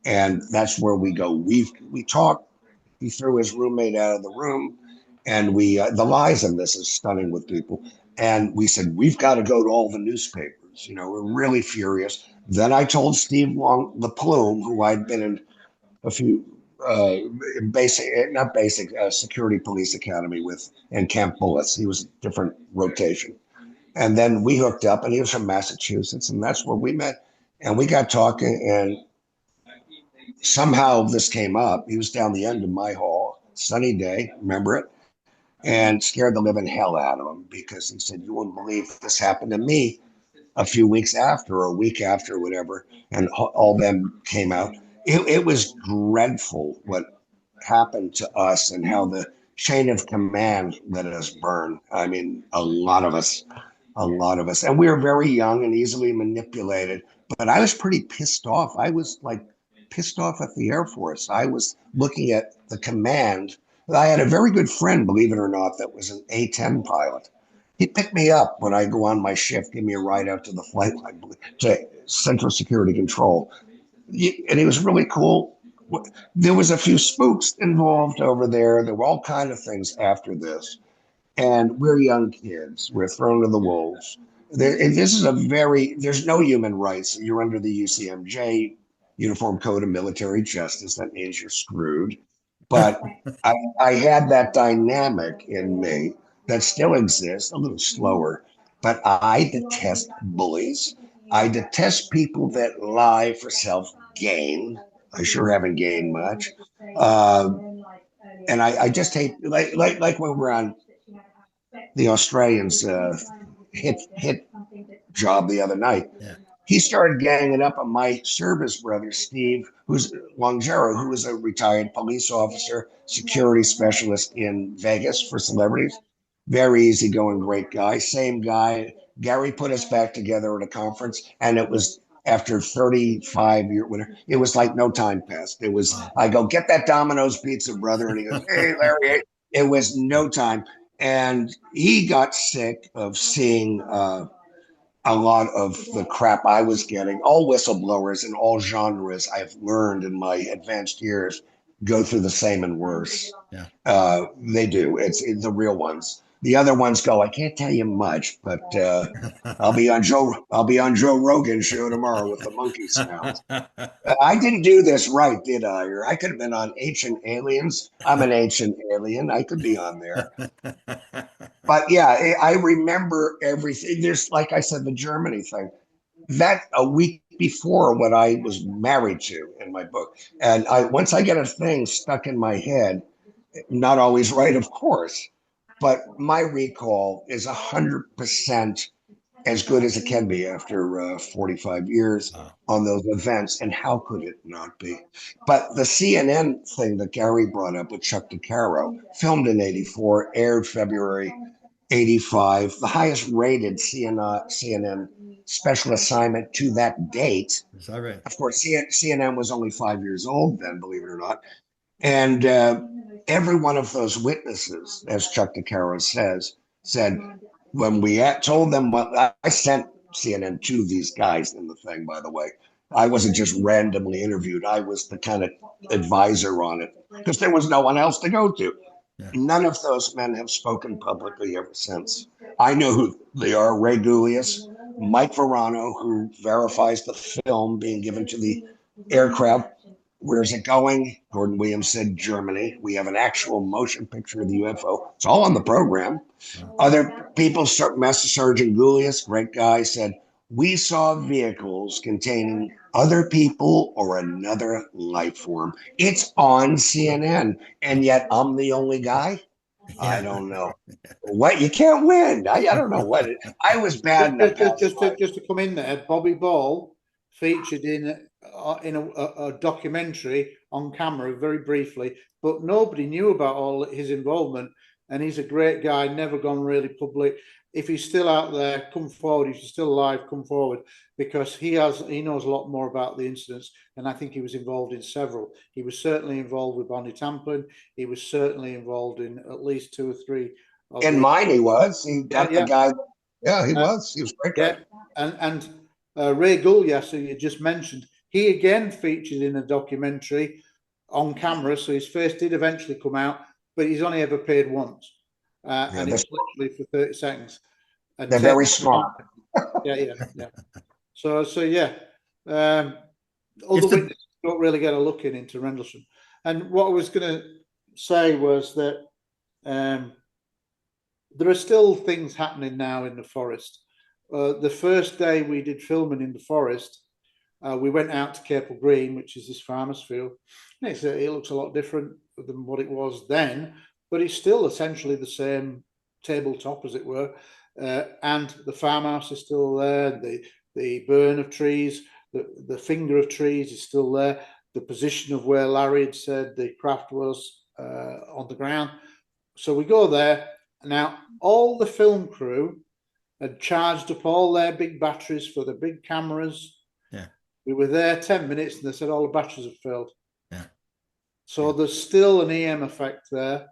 And that's where we go. We talked. He threw his roommate out of the room, and we the lies in this is stunning with people. And we said we've got to go to all the newspapers. You know, we're really furious. Then I told Steve Long, the Plume, who I'd been in a few not basic security police academy with, and Camp Bullets. He was a different rotation. And then we hooked up, and he was from Massachusetts, and that's where we met. And we got talking, and somehow this came up. He was down the end of my hall, sunny day, remember it, and scared the living hell out of him because he said, you wouldn't believe this happened to me a few weeks after or a week after, whatever. And all them came out. It was dreadful what happened to us and how the chain of command let us burn. I mean, a lot of us. And we were very young and easily manipulated. But I was pretty pissed off. I was like pissed off at the Air Force. I was looking at the command. I had a very good friend, believe it or not, that was an A-10 pilot. He'd pick me up when I go on my shift, give me a ride out to the flight line, to Central Security Control. And he was really cool. There was a few spooks involved over there. There were all kind of things after this. And we're young kids. We're thrown to the wolves. This is there's no human rights. You're under the UCMJ, Uniform Code of Military Justice. That means you're screwed. But I had that dynamic in me that still exists, a little slower. But I detest bullies. I detest people that lie for self gain. I sure haven't gained much. Uh, and I just hate, like when we're on the Australians hit job the other night. Yeah. He started ganging up on my service brother, Steve, who's Longero, who was a retired police officer, security specialist in Vegas for celebrities. Very easygoing, great guy. Same guy. Gary put us back together at a conference, and it was after 35 years, it was like no time passed. It was, Wow. I go, get that Domino's pizza, brother. And he goes, hey, Larry. It was no time. And he got sick of seeing a lot of the crap I was getting. All whistleblowers in all genres, I've learned in my advanced years, go through the same and worse. Yeah. They do. It's the real ones. The other ones go, I can't tell you much, but I'll be on Joe Rogan's show tomorrow with the monkey sounds. I didn't do this right, did I? Or I could have been on Ancient Aliens. I'm an ancient alien. I could be on there. But yeah, I remember everything. There's, like I said, the Germany thing. That a week before what I was married to in my book. And once I get a thing stuck in my head, not always right, of course, but my recall is 100% as good as it can be after 45 years Wow. on those events. And how could it not be? But the CNN thing that Gary brought up with Chuck DeCaro, filmed in 84, aired February 85, the highest rated CNN special assignment to that date. Is that right? Of course, CNN was only 5 years old then, believe it or not. And every one of those witnesses, as Chuck DeCaro said, when we told them what I sent CNN to these guys in the thing, by the way. I wasn't just randomly interviewed. I was the kind of advisor on it because there was no one else to go to. Yeah. None of those men have spoken publicly ever since. I know who they are: Ray Gulius, Mike Verano, who verifies the film being given to the aircraft. Where's it going? Gordon Williams said Germany. We have an actual motion picture of the UFO. It's all on the program. Wow. Other people, Master Sergeant Gulius, great guy, said, we saw vehicles containing other people or another life form. It's on CNN, and yet I'm the only guy. I Yeah. don't know what you can't win. I don't know what I was bad in a past life. Just to come in there, Bobby Ball featured in a documentary on camera very briefly, but nobody knew about all his involvement. And he's a great guy, never gone really public. If he's still out there, come forward. If he's still alive, come forward, because he knows a lot more about the incidents, and I think he was involved in several. He was certainly involved with Bonnie Tamplin. He was certainly involved in at least two or three of In the mine, he was. He yeah got the yeah guy. Yeah, he uh, was. He was a great guy. yeah, and Ray Gullias, who you just mentioned, he again featured in a documentary on camera. So his face did eventually come out, but he's only ever appeared once, Yeah, and it was literally for 30 seconds. And they're Ted, very smart. yeah. So yeah, um, It's other the witnesses don't really get a look into Rendlesham. And what I was going to say was that um, there are still things happening now in the forest. The first day we did filming in the forest, we went out to Capel Green, which is this farmer's field. It looks a lot different than what it was then, but it's still essentially the same tabletop, as it were. And the farmhouse is still there. The burn of trees, the finger of trees is still there. The position of where Larry had said the craft was on the ground. So we go there. Now, all the film crew had charged up all their big batteries for the big cameras. yeah, We were there 10 minutes and they said all the batteries have failed. yeah, So there's still an EM effect there.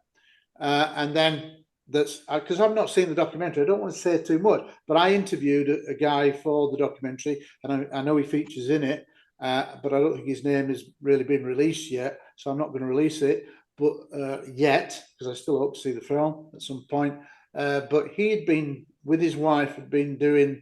And then that's because I've not seen the documentary. I don't want to say too much, but I interviewed a guy for the documentary, and I know he features in it, but I don't think his name has really been released yet. So I'm not going to release it, but yet, because I still hope to see the film at some point. But he had been with his wife, had been doing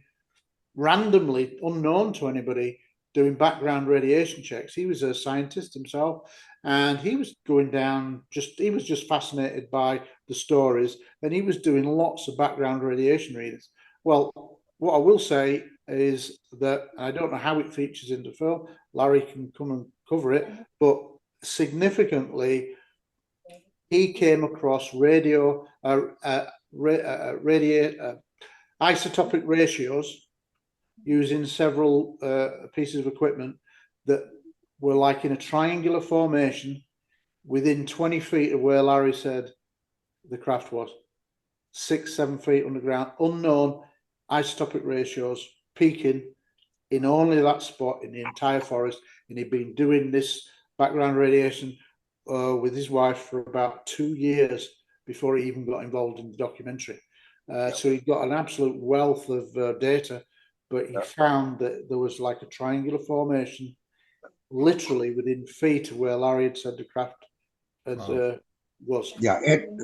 randomly, unknown to anybody, doing background radiation checks. He was a scientist himself, and he was going down. He was just fascinated by the stories, and he was doing lots of background radiation readings. Well, what I will say is that I don't know how it features in the film. Larry can come and cover it, but significantly, he came across isotopic ratios using several pieces of equipment that were like in a triangular formation within 20 feet of where Larry said the craft was. 6, 7 feet underground, unknown isotopic ratios peaking in only that spot in the entire forest. And he'd been doing this background radiation with his wife for about 2 years before he even got involved in the documentary. So he got an absolute wealth of data, but he found that there was like a triangular formation literally within feet of where Larry had said the craft was. Yeah,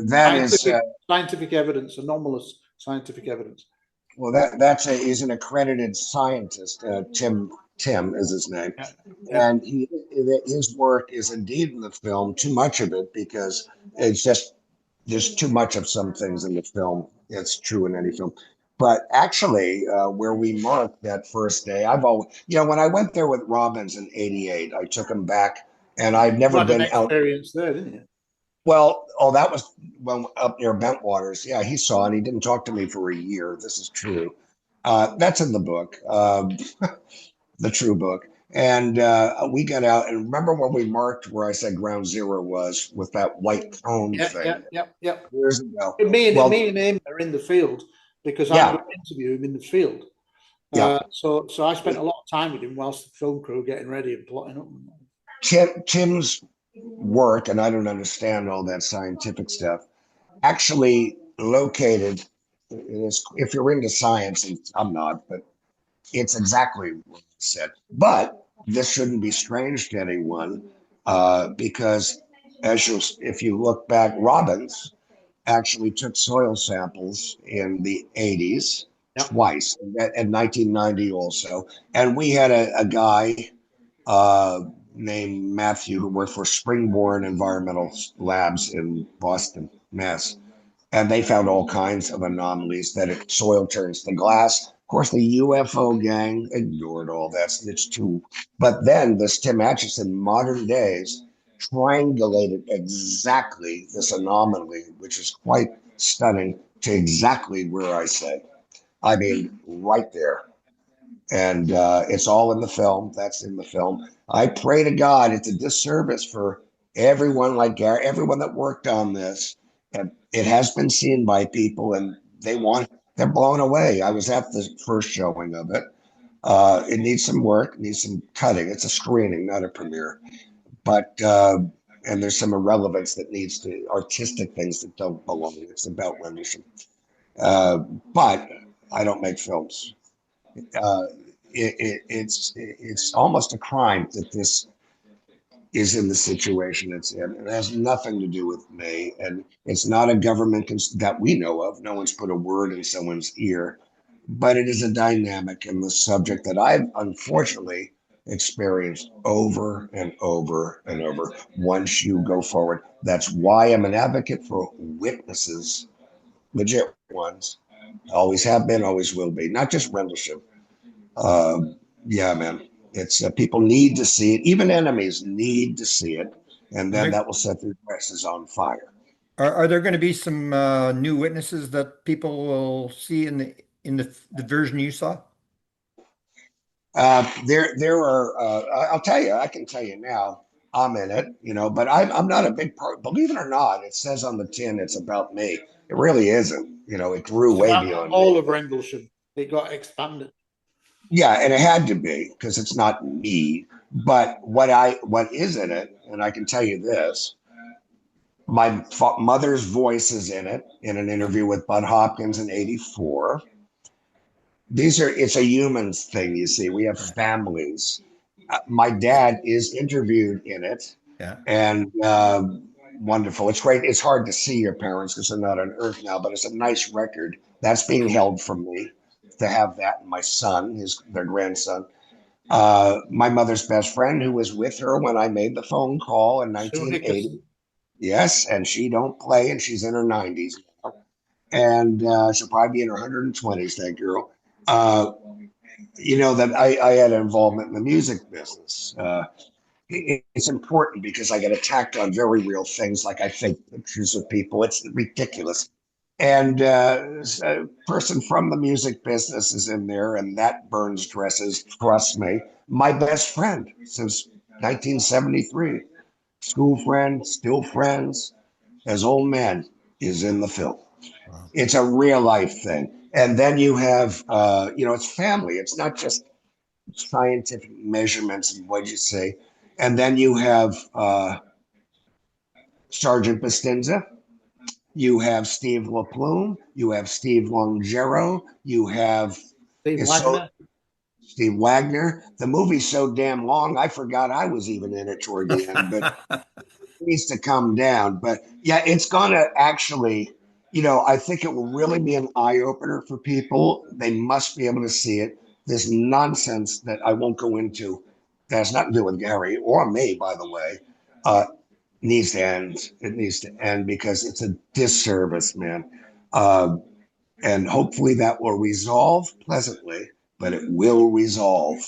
that is Scientific evidence, anomalous scientific evidence. well, he's an accredited scientist. Tim is his name, Yeah. and his work is indeed in the film. Too much of it because it's just there's too much of some things in the film. It's true in any film. But actually, where we marked that first day, I've always, when I went there with Robbins in '88, I took him back, and I'd You never had an been out. experience there, didn't you? Well, oh, that was up near Bentwaters. Yeah, he saw it. He didn't talk to me for a year. This is true. That's in the book, the true book. And we got out, and remember when we marked where I said ground zero was with that white cone thing Yeah. years ago? Me Well, and him are in the field because I'm going yeah, to interview him in the field. yeah. So I spent a lot of time with him whilst the film crew were getting ready and plotting up. Tim's work, and I don't understand all that scientific stuff, actually located, if you're into science, and I'm not, but it's exactly what you said. But this shouldn't be strange to anyone because if you look back, Robbins actually took soil samples in the 80s Yeah. twice, and 1990 also. And we had a guy uh, named Matthew who worked for Springborn Environmental Labs in Boston, Mass. And they found all kinds of anomalies that if soil turns to glass. Of course, the UFO gang ignored all that. It's too. But then this Tim Atchison, modern days, triangulated exactly this anomaly, which is quite stunning, to exactly where I said. I mean, right there. And it's all in the film. That's in the film. I pray to God it's a disservice for everyone like Gary, everyone that worked on this. And it has been seen by people, and they're blown away. I was at the first showing of it. It needs some work, needs some cutting. It's a screening, not a premiere. But and there's some irrelevance that needs to artistic things that don't belong. It's about Rendlesham. But I don't make films. Uh, it's almost a crime that this is in the situation it's in. It has nothing to do with me, and it's not a government that we know of. No one's put a word in someone's ear, but it is a dynamic in the subject that I've unfortunately experienced over and over and over. Once you go forward, that's why I'm an advocate for witnesses, legit ones. Always have been, always will be. Not just Rendlesham. Yeah, man. It's people need to see it. Even enemies need to see it, and Are then there, that will set their dresses on fire. are there going to be some new witnesses that people will see in the version you saw? There are. I'll tell you. I can tell you now. I'm in it, but I'm not a big part. Believe it or not, it says on the tin it's about me. It really isn't. It grew It's way about beyond me. all of Rendlesham. It got expanded. Yeah, and it had to be because it's not me. But what is in it, and I can tell you this: my mother's voice is in it in an interview with Bud Hopkins in '84. It's a human thing, you see. We have Right. families. My dad is interviewed in it, Yeah. and wonderful. It's great. It's hard to see your parents because they're not on earth now, but it's a nice record. That's being held from me to have that. And my son, their grandson. My mother's best friend, who was with her when I made the phone call in Sue 1980. Nickerson. Yes, and she don't play, and she's in her 90s now, and she'll probably be in her 120s. That girl. Uh, that I had involvement in the music business. It's important because I get attacked on very real things, like I fake pictures of people. It's ridiculous. And a person from the music business is in there, and that burns dresses. Trust me, my best friend since 1973, school friend, still friends, as old man, is in the film. Wow. It's a real life thing. And then you have, it's family. It's not just scientific measurements and what you say. And then you have Sergeant Bastinza, you have Steve LaPlume, you have Steve Longero, you have Steve it's so Wagner. Steve Wagner. The movie's so damn long, I forgot I was even in it toward the end, but it needs to come down. But yeah, it's gonna actually, I think it will really be an eye opener for people. They must be able to see it. This nonsense that I won't go into that has nothing to do with Gary or me, by the way, uh, needs to end. It needs to end because it's a disservice, man. Uh, and hopefully that will resolve pleasantly, but it will resolve,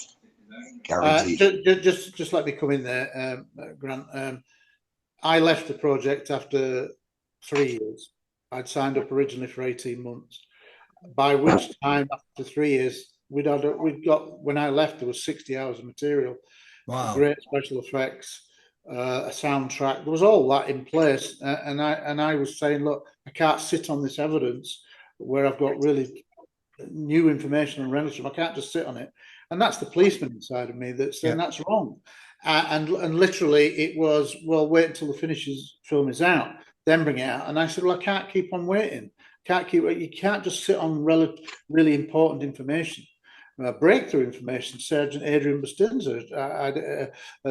guaranteed. Just let me come in there, Grant. I left the project after 3 years. I'd signed up originally for 18 months. By which time, after 3 years, we'd got when I left, there was 60 hours of material, Wow. great special effects, a soundtrack. There was all that in place, and I was saying, look, I can't sit on this evidence where I've got really new information on Rendlesham. I can't just sit on it, and that's the policeman inside of me that's saying Yeah. that's wrong. And literally, it was, well, wait until the film is out, then bring it out. And I said, well, I can't keep on waiting. You can't just sit on really important information. Breakthrough information, Sergeant Adrian Bustinza,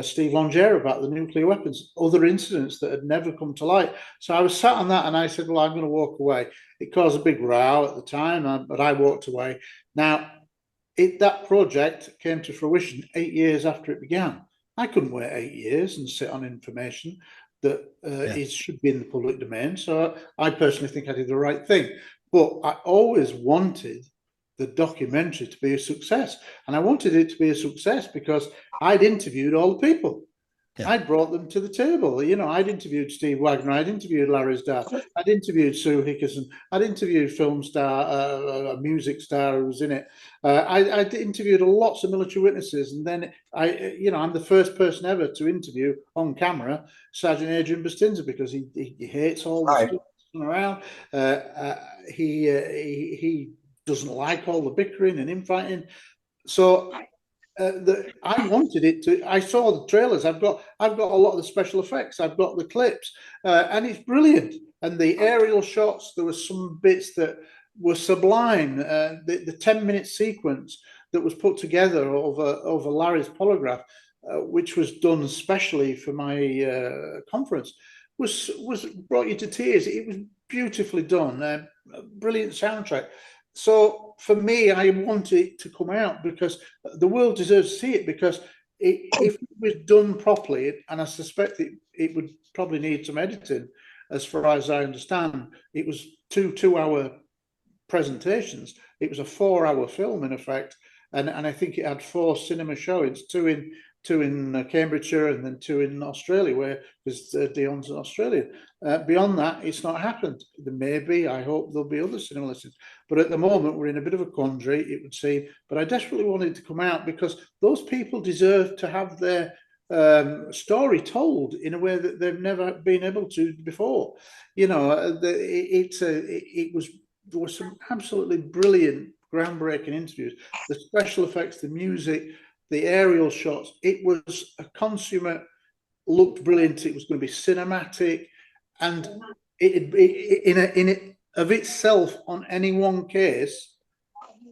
Steve Longero about the nuclear weapons, other incidents that had never come to light. So I was sat on that and I said, well, I'm going to walk away. It caused a big row at the time, but I walked away. Now, that project came to fruition 8 years after it began. I couldn't wait 8 years and sit on information that should be in the public domain. So I personally think I did the right thing. But I always wanted the documentary to be a success. And I wanted it to be a success because I'd interviewed all the people. Yeah. I'd brought them to the table. You know, I'd interviewed Steve Wagner, I'd interviewed Larry's dad, I'd interviewed Sue Hickerson, I'd interviewed film star, a music star who was in it. I'd interviewed lots of military witnesses, and then I'm the first person ever to interview on camera Sergeant Adrian Bustinza, because he hates all the stuff around. He doesn't like all the bickering and infighting. So I wanted it to. I saw the trailers. I've got a lot of the special effects. I've got the clips, and it's brilliant. And the aerial shots. There were some bits that were sublime. The 10-minute sequence that was put together over Larry's polygraph, which was done specially for my conference, was brought you to tears. It was beautifully done. Brilliant soundtrack. So for me, I want it to come out because the world deserves to see it, because if it was done properly, and I suspect it would probably need some editing, as far as I understand, it was two-hour presentations. It was a 4-hour film, in effect, and I think it had 4 cinema showings, two in Cambridgeshire and then 2 in Australia, where because Dion's in Australia. Beyond that, it's not happened. There may be. I hope there'll be other cinema listings, but at the moment we're in a bit of a quandary, it would seem. But I desperately wanted to come out because those people deserve to have their story told in a way that they've never been able to before. You know, there were some absolutely brilliant, groundbreaking interviews. The special effects, the music, the aerial shots. It was a consummate, looked brilliant. It was going to be cinematic, and in of itself, on any one case,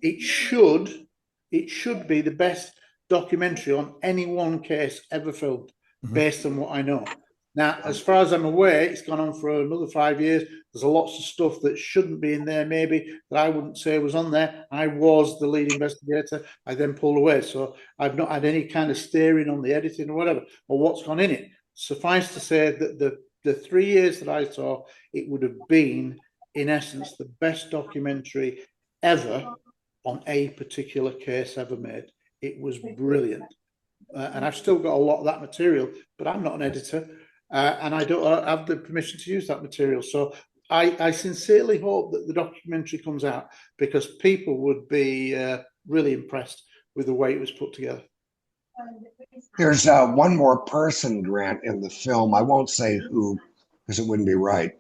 it should be the best documentary on any one case ever filmed, based on what I know. Now, as far as I'm aware, it's gone on for another 5 years. There's lots of stuff that shouldn't be in there, maybe, that I wouldn't say was on there. I was the lead investigator. I then pulled away. So I've not had any kind of steering on the editing or whatever, or what's gone in it. Suffice to say that the 3 years that I saw, it would have been, in essence, the best documentary ever on a particular case ever made. It was brilliant. And I've still got a lot of that material, but I'm not an editor. And I don't have the permission to use that material. So I sincerely hope that the documentary comes out, because people would be really impressed with the way it was put together. There's one more person, Grant, in the film. I won't say who, because it wouldn't be right.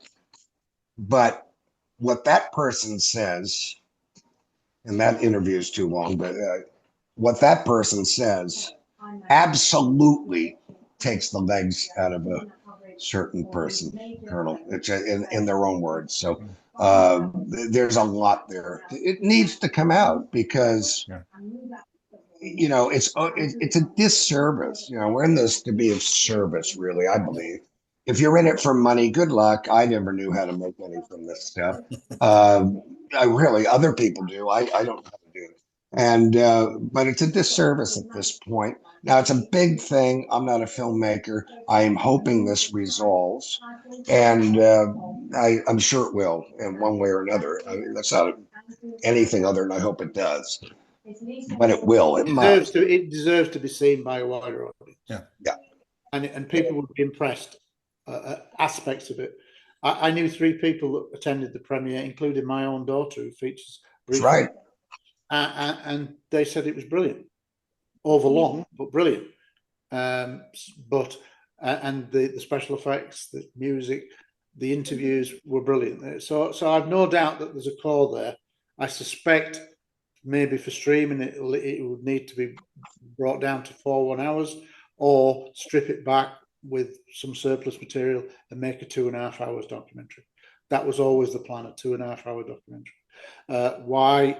But what that person says, and that interview is too long, but what that person says absolutely takes the legs out of a certain person, Colonel, it's in their own words. So there's a lot there. It needs to come out because, you know, it's a disservice. You know, we're in this to be of service, really, I believe. If you're in it for money, good luck. I never knew how to make money from this stuff. Other people do. I don't know how to do it. And but it's a disservice at this point. Now it's a big thing. I'm not a filmmaker. I am hoping this resolves, and I'm sure it will in one way or another. I mean, that's not anything other than I hope it does, but it will. It deserves to be seen by a wider audience. Yeah. And people would be impressed. Aspects of it. I knew 3 people that attended the premiere, including my own daughter, who features briefly. That's right. And they said it was brilliant, overlong but brilliant. And the special effects, the music, the interviews were brilliant. So I've no doubt that there's a core there. I suspect maybe for streaming it would need to be brought down to 4 1-hours, or strip it back with some surplus material and make a 2.5 hours documentary. That was always the plan, a 2.5 hour documentary. Why?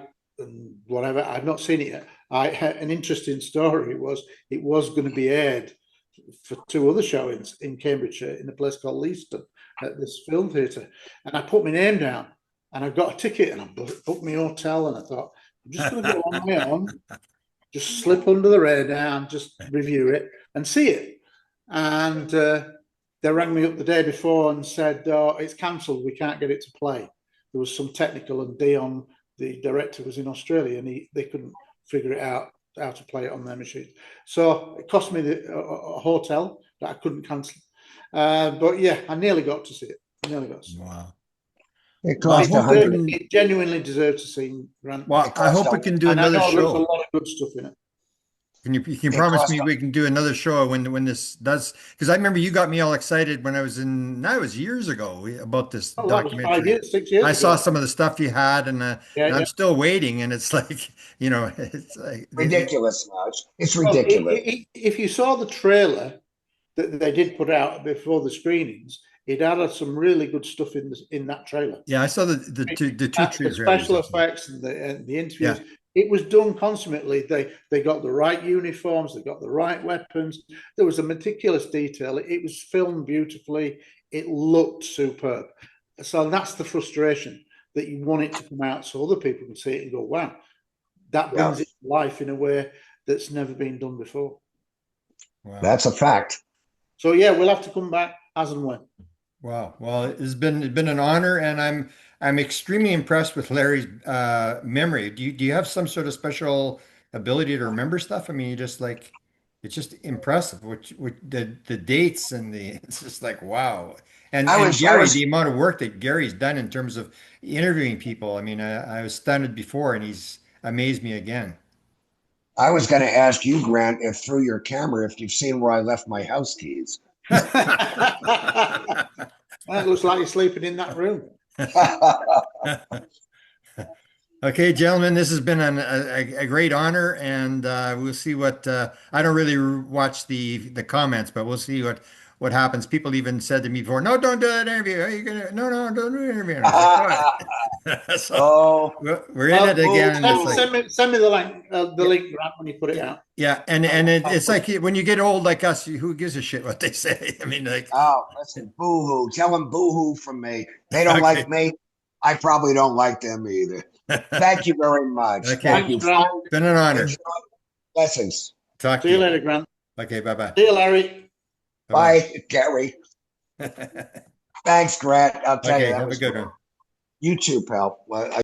Whatever. I've not seen it yet. An interesting story was it was going to be aired for 2 other showings in Cambridgeshire in a place called Leiston at this film theatre, and I put my name down and I got a ticket and I booked my hotel, and I thought, I'm just going to go on my own, just slip under the radar and just review it and see it. And they rang me up the day before and said, oh, it's cancelled, we can't get it to play. There was some technical, and Dion, the director, was in Australia, and they couldn't figure it out. how to play it on their machine. So it cost me a hotel that I couldn't cancel. But yeah, I nearly got to see it. I nearly got to see it. Wow. It Well, I cost a hope we hundred. can. It genuinely deserves to see Grant. Well, It I cost hope we a. can do And I another know there's a show. lot of good stuff in it. You can It promise cost. me we can do another show when this does, because I remember you got me all excited when I was in, that was years ago, about this Oh, that was documentary. 6 years I saw ago. some of the stuff you had, Yeah, and yeah. I'm still waiting, and it's like, it's like Ridiculous now. It's Well, ridiculous. if you saw the trailer that they did put out before the screenings, it had some really good stuff in that trailer. yeah, I saw the two The trailers. special effects and the Yeah, interviews, it was done consummately. They got the right uniforms, they got the right weapons. There was a meticulous detail. It was filmed beautifully. It looked superb. So that's the frustration, that you want it to come out so other people can see it and go, wow, that Yeah, brings it to life in a way that's never been done before. wow. that's a fact. So yeah, we'll have to come back as and when. Wow. Well, it's been an honor, and I'm extremely impressed with Larry's memory. Do you have some sort of special ability to remember stuff? I mean, you just like it's just impressive. Which the dates and the it's just like wow. And I and was I Gary, was the amount of work that Gary's done in terms of interviewing people. I mean, I was stunned before, and he's amazed me again. I was going to ask you, Grant, if through your camera, if you've seen where I left my house keys. Well, it looks like you're sleeping in that room. Okay, gentlemen, this has been a great honor, and we'll see what I don't really watch the comments, but we'll see what happens. People even said to me before, "No, don't do that interview. Are you gonna? No, no, don't do an interview." And I was like, "What?" So Oh, we're in it boo, again, and it's like, Send me the yeah, link, Grant, when you put it out. yeah, it's like when you get old like us, who gives a shit what they say? I mean, like, oh, listen, boo hoo. Tell them boo hoo from me. They don't like okay, me. I probably don't like them either. Thank you very much. Thank okay, Thanks, you. Grant. been an Enjoy. honor. Blessings. Talk See to you you. later, Grant. Okay, bye bye. See you, Larry. Bye Bye, Gary. bye. Thanks, Grant. I'll tell you, Okay, that have a was good great. one. You too, pal. Well,